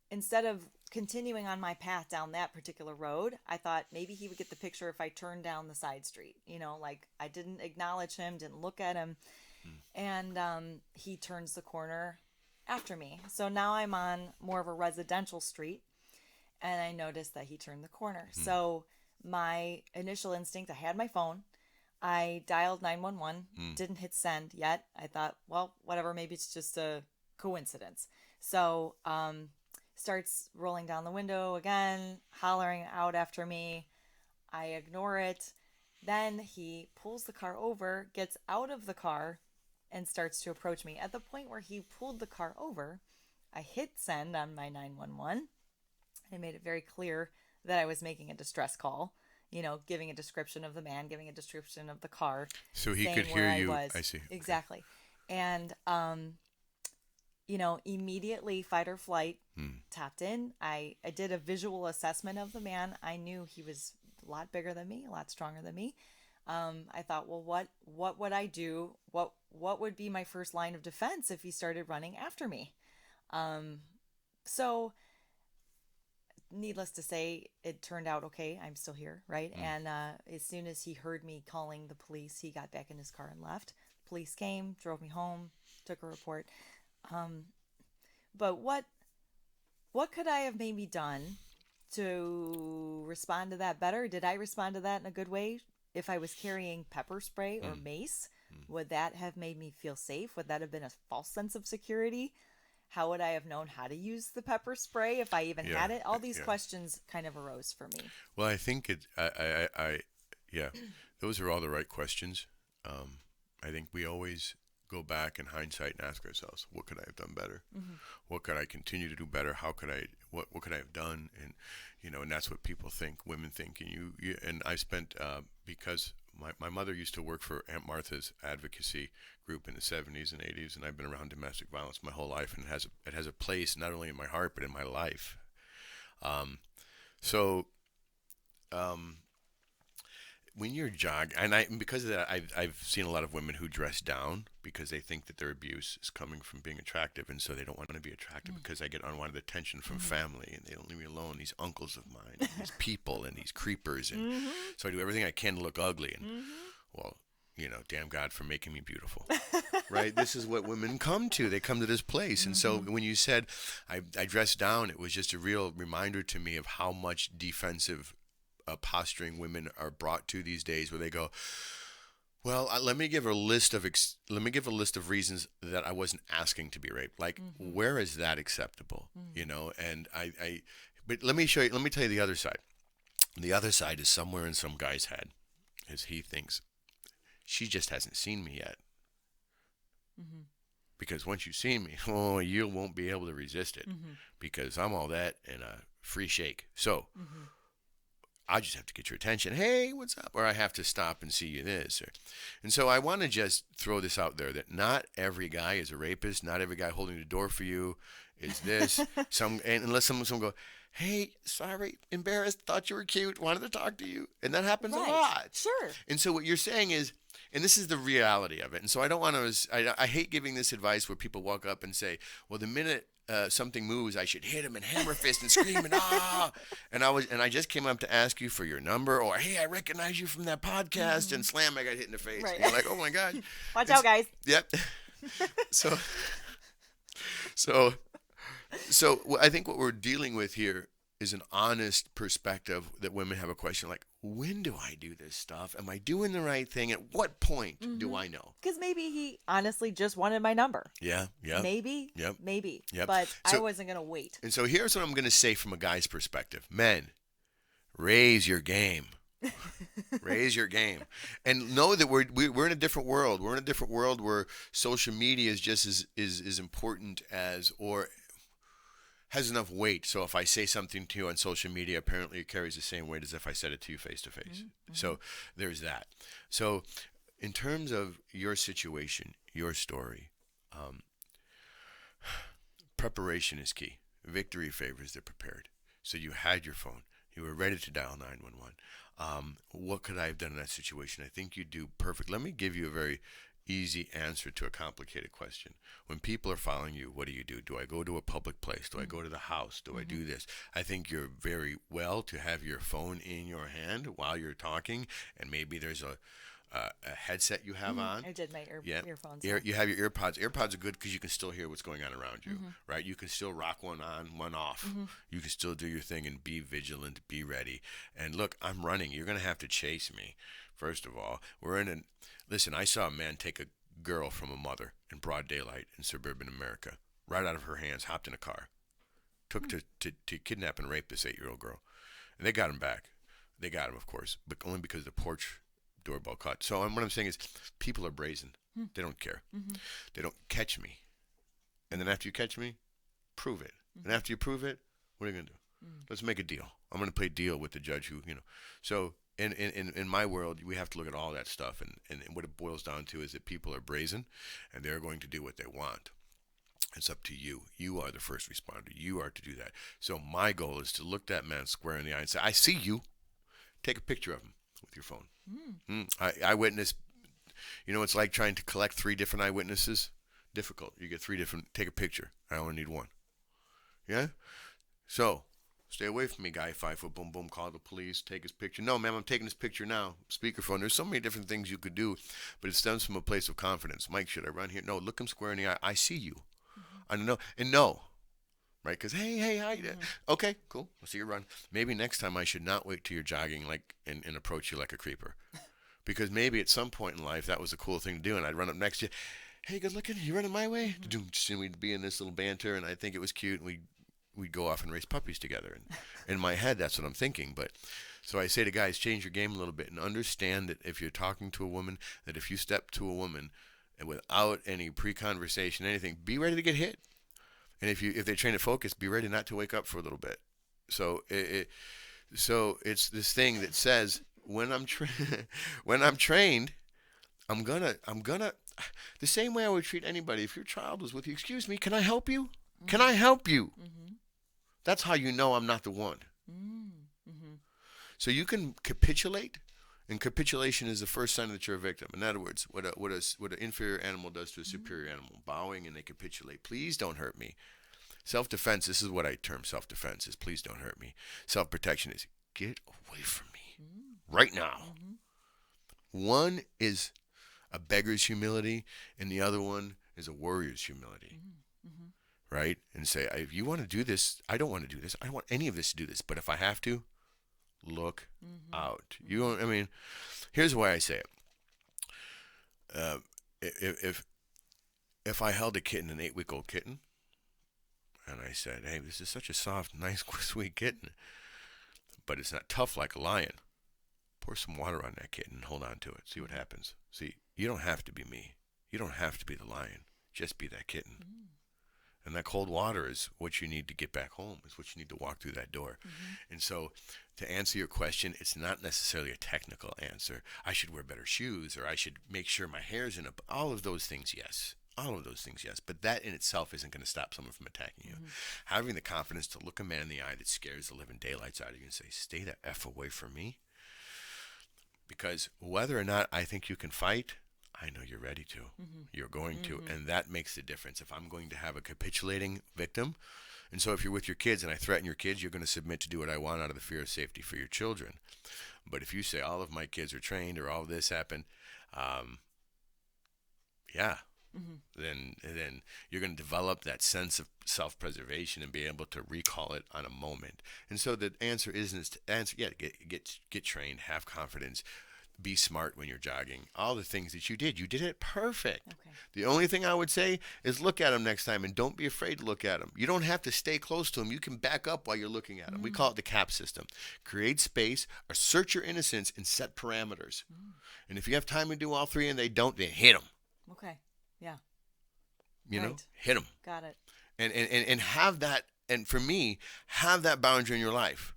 instead of continuing on my path down that particular road, I thought maybe he would get the picture if I turned down the side street. Like I didn't acknowledge him, didn't look at him. And he turns the corner after me. So now I'm on more of a residential street, and I noticed that he turned the corner. So my initial instinct, I had my phone. I dialed 911, didn't hit send yet. I thought, well, whatever, maybe it's just a coincidence. So starts rolling down the window again, hollering out after me. I ignore it. Then he pulls the car over, gets out of the car, and starts to approach me. At the point where he pulled the car over, I hit send on my 911. I made it very clear that I was making a distress call, giving a description of the man, giving a description of the car. So he saying could hear where you. was. I see. Exactly. And, immediately fight or flight tapped in. I did a visual assessment of the man. I knew he was a lot bigger than me, a lot stronger than me. I thought, well, what would I do? What would be my first line of defense if he started running after me? So needless to say, it turned out okay. I'm still here, right? And as soon as he heard me calling the police, he got back in his car and left. Police came, drove me home, took a report. But what could I have maybe done to respond to that better? Did I respond to that in a good way? If I was carrying pepper spray or mace, would that have made me feel safe? Would that have been a false sense of security? How would I have known how to use the pepper spray if I even had it? All these questions kind of arose for me. Well, I think those are all the right questions. I think we always go back in hindsight and ask ourselves, what could I have done better? What could I continue to do better? How could what could I have done? And, and that's what people think, women think. And I spent, because my mother used to work for Aunt Martha's advocacy group in the 70s and 80s, and I've been around domestic violence my whole life, and it has a place not only in my heart, but in my life. When you're jogging, and because of that, I've seen a lot of women who dress down because they think that their abuse is coming from being attractive, and so they don't want to be attractive because I get unwanted attention from family, and they don't leave me alone. These uncles of mine, and these people, and these creepers, and so I do everything I can to look ugly. And well, damn God for making me beautiful, right? This is what women come to. They come to this place, and so when you said I dressed down, it was just a real reminder to me of how much defensive posturing women are brought to these days, where they go, well, let me give a list of reasons that I wasn't asking to be raped. Like, where is that acceptable? And but let me tell you the other side. The other side is somewhere in some guy's head, is he thinks she just hasn't seen me yet. Because once you see me, you won't be able to resist it, because I'm all that and a free shake. So I just have to get your attention. Hey, what's up? Or I have to stop and see you this. And so I want to just throw this out there, that not every guy is a rapist. Not every guy holding the door for you is this. Unless someone go, hey, sorry, embarrassed, thought you were cute, wanted to talk to you. And that happens a lot. Sure. And so what you're saying is, and this is the reality of it. And so I don't want to, I hate giving this advice where people walk up and say, well, the minute something moves, I should hit him and hammer fist and scream and and I just came up to ask you for your number, or hey, I recognize you from that podcast, and slam, I got hit in the face. Right. And you're like, oh my God. Watch out, guys. Yep. So I think what we're dealing with here is an honest perspective that women have a question like, when do I do this stuff? Am I doing the right thing? At what point do I know? Because maybe he honestly just wanted my number. Yeah. Maybe. Yep. Maybe. Yep. But So, I wasn't going to wait. And so here's what I'm going to say from a guy's perspective. Men, raise your game. Raise your game. And know that we're in a different world. We're in a different world where social media is just as important as, or has enough weight. So if I say something to you on social media, apparently it carries the same weight as if I said it to you face to face. So there's that. So in terms of your situation, your story, preparation is key. Victory favors the prepared. So you had your phone. You were ready to dial 911. What could I have done in that situation? I think you do perfect. Let me give you a very easy answer to a complicated question. When people are following you, what do? Do I go to a public place? Do I go to the house? Do I do this? I think you're very well to have your phone in your hand while you're talking, and maybe there's a headset you have on. I did my earphones. You have your earpods. Earpods are good because you can still hear what's going on around you, right? You can still rock one on, one off. You can still do your thing and be vigilant, be ready. And look, I'm running. You're going to have to chase me, first of all. Listen, I saw a man take a girl from a mother in broad daylight in suburban America, right out of her hands, hopped in a car, took to kidnap and rape this 8-year-old girl. And they got him back. They got him, of course, but only because the porch doorbell cut. So what I'm saying is people are brazen. They don't care. They don't catch me. And then after you catch me, prove it. And after you prove it, what are you going to do? Let's make a deal. I'm going to play deal with the judge who. So in my world, we have to look at all that stuff. And what it boils down to is that people are brazen and they're going to do what they want. It's up to you. You are the first responder. You are to do that. So my goal is to look that man square in the eye and say, I see you. Take a picture of him with your phone. Eyewitness, it's like trying to collect 3 different eyewitnesses. Difficult. You get 3 different, take a picture. I only need 1. Yeah? So, stay away from me, guy, 5 foot, boom, boom, call the police, take his picture. No, ma'am, I'm taking his picture now. Speakerphone. There's so many different things you could do, but it stems from a place of confidence. Mike, should I run here? No, look him square in the eye. I see you. I know. And no. Right? Because, hey, hi. Okay, cool. I'll see you run. Maybe next time I should not wait till you're jogging and approach you like a creeper. Because maybe at some point in life that was a cool thing to do, and I'd run up next to you. Hey, good looking. You running my way? And we'd be in this little banter, and I think it was cute, and we'd go off and race puppies together. And in my head, that's what I'm thinking. But so I say to guys, change your game a little bit and understand that if you're talking to a woman, that if you step to a woman and without any pre-conversation, anything, be ready to get hit. And if they train to focus, be ready not to wake up for a little bit. So it's this thing that says when I'm trained, I'm gonna the same way I would treat anybody. If your child was with you, excuse me, can I help you? Can I help you? That's how you know I'm not the one. So you can capitulate, and capitulation is the first sign that you're a victim. In other words, what an inferior animal does to a superior animal, bowing and they capitulate. Please don't hurt me. Self-defense, this is what I term self-defense, is please don't hurt me. Self-protection is get away from me right now. One is a beggar's humility, and the other one is a warrior's humility. Right? And say, if you want to do this, I don't want to do this. I don't want any of this to do this. But if I have to, look out. You don't, here's why I say it. If I held a kitten, an 8-week-old kitten, and I said, hey, this is such a soft, nice, sweet kitten, but it's not tough like a lion. Pour some water on that kitten and hold on to it. See what happens. See, you don't have to be me. You don't have to be the lion. Just be that kitten. And that cold water is what you need to get back home. It's what you need to walk through that door. And so to answer your question, it's not necessarily a technical answer. I should wear better shoes, or I should make sure my hair's in a... All of those things, yes. All of those things, yes. But that in itself isn't going to stop someone from attacking you. Having the confidence to look a man in the eye that scares the living daylights out of you and say, stay the F away from me. Because whether or not I think you can fight, I know you're ready to. You're going to. And that makes the difference. If I'm going to have a capitulating victim, and so if you're with your kids and I threaten your kids, you're going to submit to do what I want out of the fear of safety for your children. But if you say all of my kids are trained or all of this happened, then you're going to develop that sense of self-preservation and be able to recall it on a moment. And so the answer isn't to answer. Yeah, get trained, have confidence. Be smart when you're jogging. All the things that you did it perfect. Okay. The only thing I would say is look at him next time, and don't be afraid to look at him. You don't have to stay close to him. You can back up while you're looking at him. We call it the CAP system. Create space, assert your innocence, and set parameters. And if you have time to do all 3 and they don't, then hit them. Okay. Yeah. You know, hit them. Got it. And have that and for me, have that boundary in your life.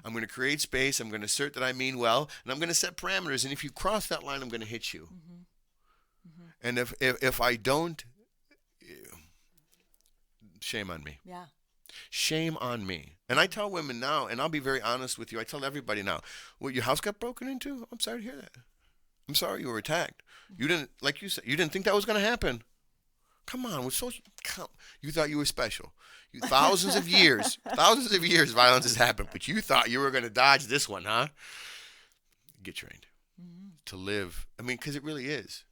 I'm going to create space. I'm going to assert that I mean well, and I'm going to set parameters. And if you cross that line, I'm going to hit you. And if I don't, shame on me. Yeah. Shame on me. And I tell women now, and I'll be very honest with you, I tell everybody now, well, your house got broken into? I'm sorry to hear that. I'm sorry you were attacked. You didn't, like you said, you didn't think that was going to happen. Come on, you thought you were special. Thousands of years, violence has happened, but you thought you were going to dodge this one, huh? Get trained to live. I mean, because it really is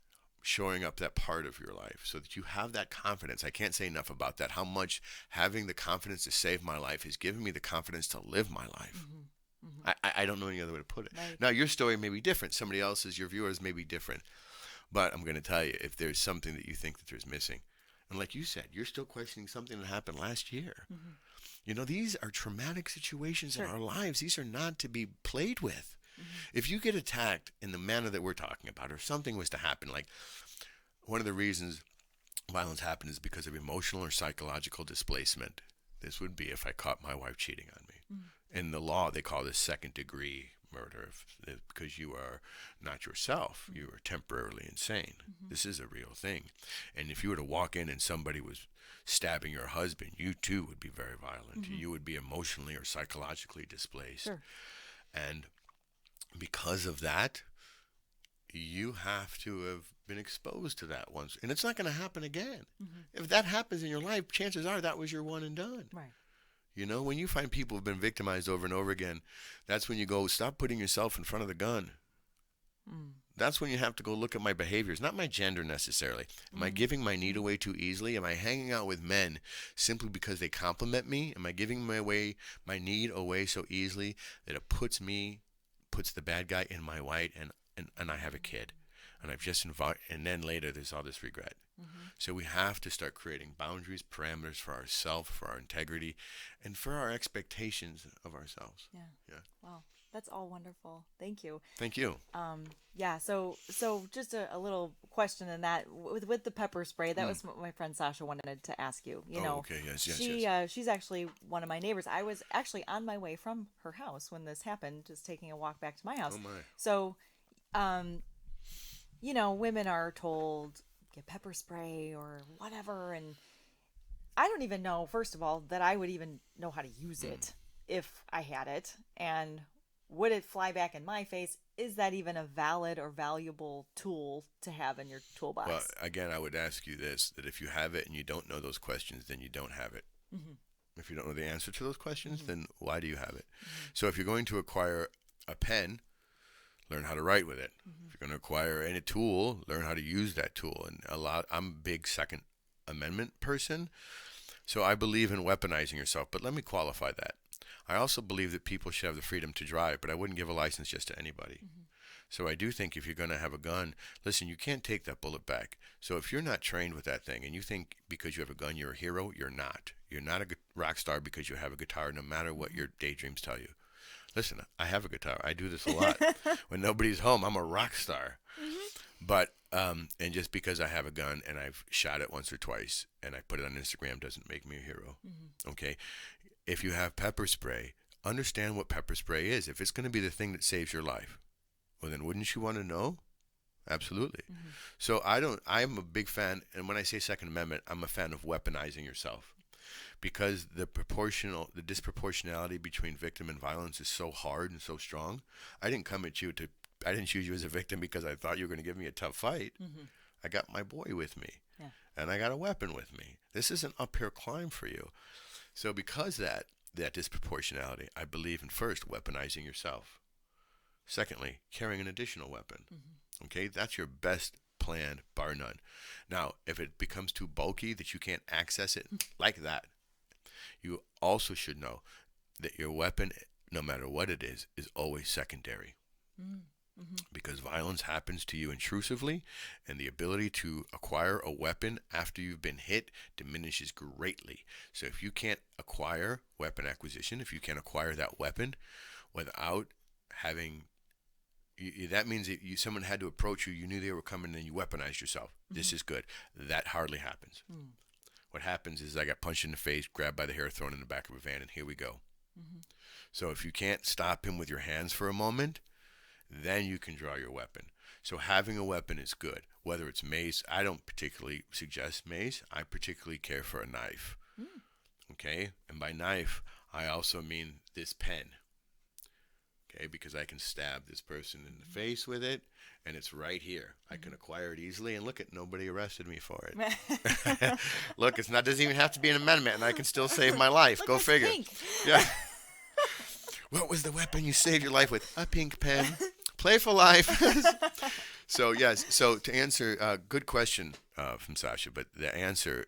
showing up that part of your life so that you have that confidence. I can't say enough about that, how much having the confidence to save my life has given me the confidence to live my life. I don't know any other way to put it. Right. Now, your story may be different. Somebody else's, your viewers may be different. But I'm going to tell you, if there's something that you think that there's missing, and like you said, you're still questioning something that happened last year. You know, these are traumatic situations in our lives. These are not to be played with. If you get attacked in the manner that we're talking about, or something was to happen, like one of the reasons violence happened is because of emotional or psychological displacement. This would be if I caught my wife cheating on me. In the law, they call this second-degree murder because you are not yourself. You are temporarily insane. This is a real thing. And if you were to walk in and somebody was stabbing your husband, you too would be very violent. You would be emotionally or psychologically displaced. Sure. And because of that, you have to have been exposed to that once. And it's not going to happen again. If that happens in your life, chances are that was your one and done. Right. You know, when you find people who've been victimized over and over again, that's when you go, stop putting yourself in front of the gun. That's when you have to go look at my behaviors, not my gender necessarily. Am I giving my need away too easily? Am I hanging out with men simply because they compliment me? Am I giving my need away so easily that it puts the bad guy in my white and I have a kid? And I've just and then later there's all this regret. So we have to start creating boundaries, parameters for ourselves, for our integrity, and for our expectations of ourselves. Yeah. Wow. That's all wonderful. Thank you. Thank you. Yeah. So just a little question in that with the pepper spray, that was what my friend Sasha wanted to ask you. You know, okay. Yes. She's actually one of my neighbors. I was actually on my way from her house when this happened, just taking a walk back to my house. Oh, my. So, you know, women are told get pepper spray or whatever, and I don't even know, first of all, that I would even know how to use it if I had it, and would it fly back in my face? Is that even a valid or valuable tool to have in your toolbox? Well, again, I would ask you this, that if you have it and you don't know those questions, then you don't have it. If you don't know the answer to those questions, then why do you have it? So if you're going to acquire a pen, learn how to write with it. If you're going to acquire any tool, learn how to use that tool. And I'm a big Second Amendment person, so I believe in weaponizing yourself. But let me qualify that. I also believe that people should have the freedom to drive, but I wouldn't give a license just to anybody. So I do think if you're going to have a gun, listen, you can't take that bullet back. So if you're not trained with that thing and you think because you have a gun you're a hero, you're not. You're not a rock star because you have a guitar, no matter what your daydreams tell you. Listen, I have a guitar. I do this a lot. When nobody's home, I'm a rock star. But, and just because I have a gun and I've shot it once or twice and I put it on Instagram doesn't make me a hero. Okay? If you have pepper spray, understand what pepper spray is. If it's going to be the thing that saves your life, well, then wouldn't you want to know? Absolutely. So I'm a big fan, and when I say Second Amendment, I'm a fan of weaponizing yourself. Because the disproportionality between victim and violence is so hard and so strong. I didn't choose you as a victim because I thought you were going to give me a tough fight. I got my boy with me, and I got a weapon with me. This is an uphill climb for you. So because that disproportionality, I believe in first weaponizing yourself. Secondly, carrying an additional weapon. Okay, that's your best plan, bar none. Now, if it becomes too bulky that you can't access it like that, you also should know that your weapon, no matter what it is always secondary. Because violence happens to you intrusively, and the ability to acquire a weapon after you've been hit diminishes greatly. So if you can't acquire weapon acquisition, if you can't acquire that weapon without having, that means that someone had to approach you, you knew they were coming, and you weaponized yourself. This is good. That hardly happens. What happens is I got punched in the face, grabbed by the hair, thrown in the back of a van, and here we go. Mm-hmm. So if you can't stop him with your hands for a moment, then you can draw your weapon. So having a weapon is good. Whether it's mace, I don't particularly suggest mace. I particularly care for a knife. Okay? And by knife, I also mean this pen. Okay? Because I can stab this person in the face with it, and it's right here. I can acquire it easily, and look, nobody arrested me for it. Look, it doesn't even have to be an amendment, and I can still save my life. Look, Go it's figure. pink. Yeah. What was the weapon you saved your life with? A pink pen. Playful life. So, yes. So, to answer, good question from Sasha, but the answer,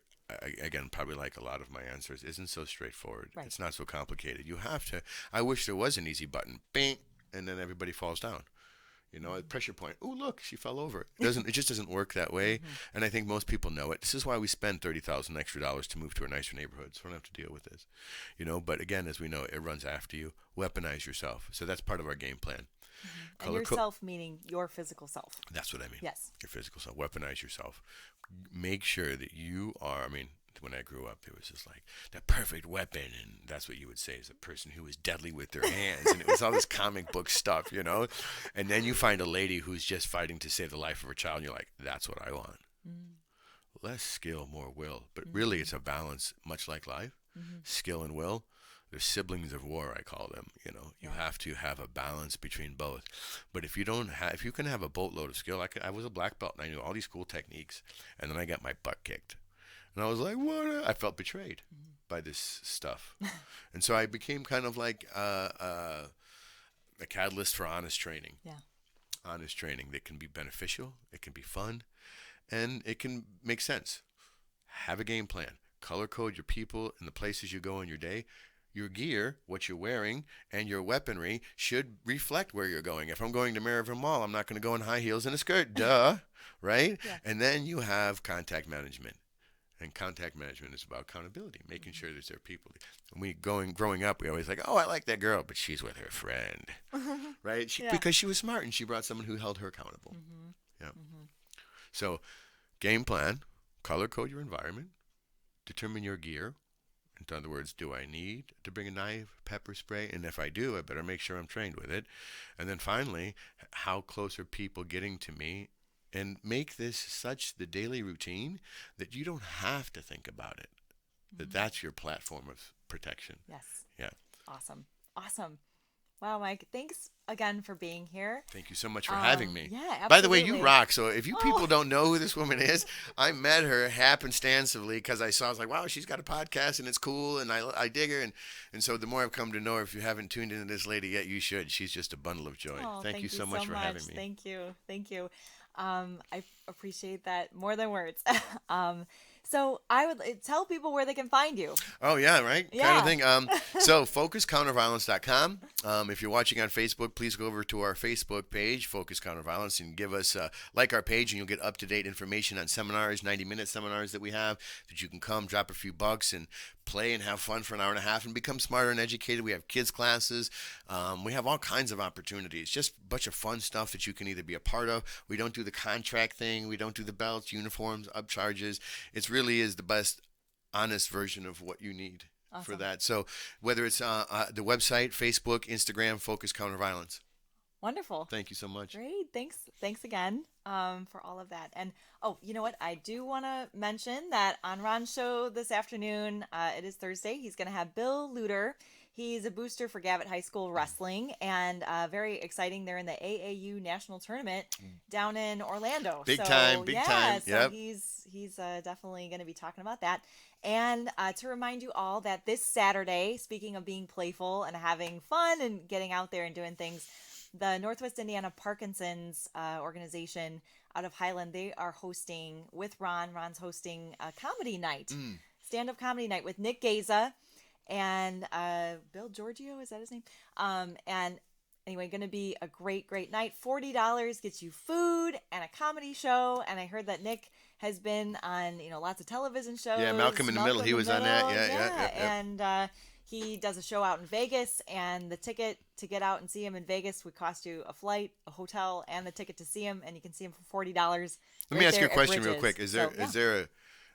again, probably like a lot of my answers, isn't so straightforward. Right. It's not so complicated. You have to, I wish there was an easy button. Bing, and then everybody falls down. You know, a pressure point. Oh, look, she fell over. It just doesn't work that way. And I think most people know it. This is why we spend $30,000 extra to move to a nicer neighborhood, so we don't have to deal with this. You know, but again, as we know, it runs after you. Weaponize yourself. So that's part of our game plan. And yourself meaning your physical self. That's what I mean. Yes. Your physical self. Weaponize yourself. Make sure that you are, when I grew up, it was just like the perfect weapon, and that's what you would say is a person who is deadly with their hands, and it was all this comic book stuff, you know. And then you find a lady who's just fighting to save the life of her child, and you're like, that's what I want. Less skill, more will. But really, it's a balance, much like life. Skill and will. They're siblings of war, I call them. You know, you have to have a balance between both. But if you can have a boatload of skill, I was a black belt, and I knew all these cool techniques, and then I got my butt kicked. And I was like, what? I felt betrayed by this stuff. And so I became kind of like a catalyst for honest training. Yeah. Honest training that can be beneficial, it can be fun, and it can make sense. Have a game plan. Color code your people and the places you go in your day. Your gear, what you're wearing, and your weaponry should reflect where you're going. If I'm going to Maryville Mall, I'm not going to go in high heels and a skirt. Duh. Right? Yeah. And then you have contact management. And contact management is about accountability, making sure that there are people. Growing up, we always like, oh, I like that girl, but she's with her friend, right? Because she was smart and she brought someone who held her accountable. Yeah. So, game plan, color code your environment, determine your gear. In other words, do I need to bring a knife, pepper spray? And if I do, I better make sure I'm trained with it. And then finally, how close are people getting to me? And make this such the daily routine that you don't have to think about it. That's your platform of protection. Yes. Yeah. Awesome. Wow, Mike, thanks again for being here. Thank you so much for having me. Yeah, absolutely. By the way, you rock. So if you people don't know who this woman is, I met her happenstancely because I was like, wow, she's got a podcast and it's cool and I dig her. And so the more I've come to know her, if you haven't tuned into this lady yet, you should. She's just a bundle of joy. Oh, thank you so much for having me. Thank you. I appreciate that more than words. So I would tell people where they can find you. Oh, yeah, right? Yeah. Kind of thing. So focuscounterviolence.com. If you're watching on Facebook, please go over to our Facebook page, Focus Counterviolence, and give us like our page, and you'll get up-to-date information on seminars, 90-minute seminars that we have, that you can come, drop a few bucks, and play and have fun for an hour and a half and become smarter and educated. We have kids classes. We have all kinds of opportunities, just a bunch of fun stuff that you can either be a part of. We don't do the contract thing. We don't do the belts, uniforms, upcharges. It really is the best, honest version of what you need for that. So whether it's the website, Facebook, Instagram, Focus Counterviolence. Wonderful. Thank you so much. Great. Thanks again for all of that. And you know what? I do want to mention that on Ron's show this afternoon, it is Thursday. He's going to have Bill Luter. He's a booster for Gavitt High School Wrestling, and very exciting. They're in the AAU National Tournament down in Orlando. Big time. So he's definitely going to be talking about that. And to remind you all that this Saturday, speaking of being playful and having fun and getting out there and doing things, the Northwest Indiana Parkinson's organization out of Highland, they are hosting with Ron. Ron's hosting a comedy night, stand-up comedy night with Nick Gaza and Bill Giorgio, is that his name? And anyway, going to be a great night. $40 gets you food and a comedy show. And I heard that Nick has been on lots of television shows. Yeah, Malcolm in the Middle. He was on that. Yeah. And he does a show out in Vegas, and the ticket to get out and see him in Vegas would cost you a flight, a hotel, and the ticket to see him, and you can see him for $40. Let me ask you a question real quick. Is there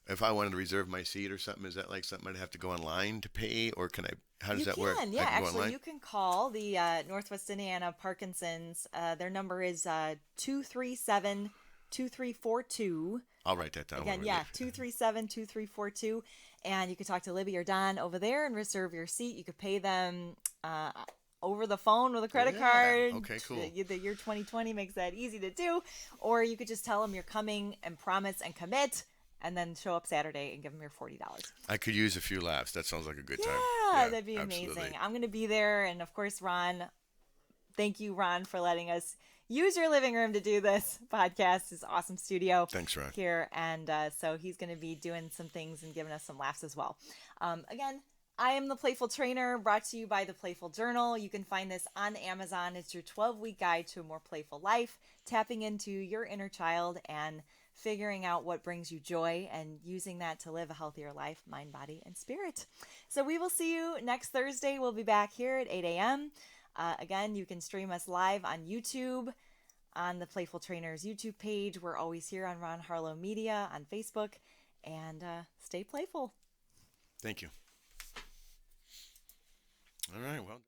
if I wanted to reserve my seat or something, is that like something I'd have to go online to pay, or can I? How does You that work? can, yeah. I can go Actually, online? you can call the Northwest Indiana Parkinson's. Their number is 237-2342. I'll write that down. Again, when we yeah, leave. 237-2342. And you could talk to Libby or Don over there and reserve your seat. You could pay them over the phone with a credit Yeah. card. Okay, cool. The year 2020 makes that easy to do. Or you could just tell them you're coming and promise and commit, and then show up Saturday and give them your $40. I could use a few laughs. That sounds like a good time. Yeah, that'd be amazing. Absolutely. I'm going to be there. And of course, Ron, thank you, Ron, for letting us use your living room to do this podcast. This awesome studio. Thanks, Ron. Here. And so he's going to be doing some things and giving us some laughs as well. Again, I am the Playful Trainer, brought to you by the Playful Journal. You can find this on Amazon. It's your 12-week guide to a more playful life, tapping into your inner child and figuring out what brings you joy and using that to live a healthier life, mind, body, and spirit. So we will see you next Thursday. We'll be back here at 8 a.m. Again, you can stream us live on YouTube, on the Playful Trainers YouTube page. We're always here on Ron Harlow Media on Facebook. And stay playful. Thank you. All right. Well.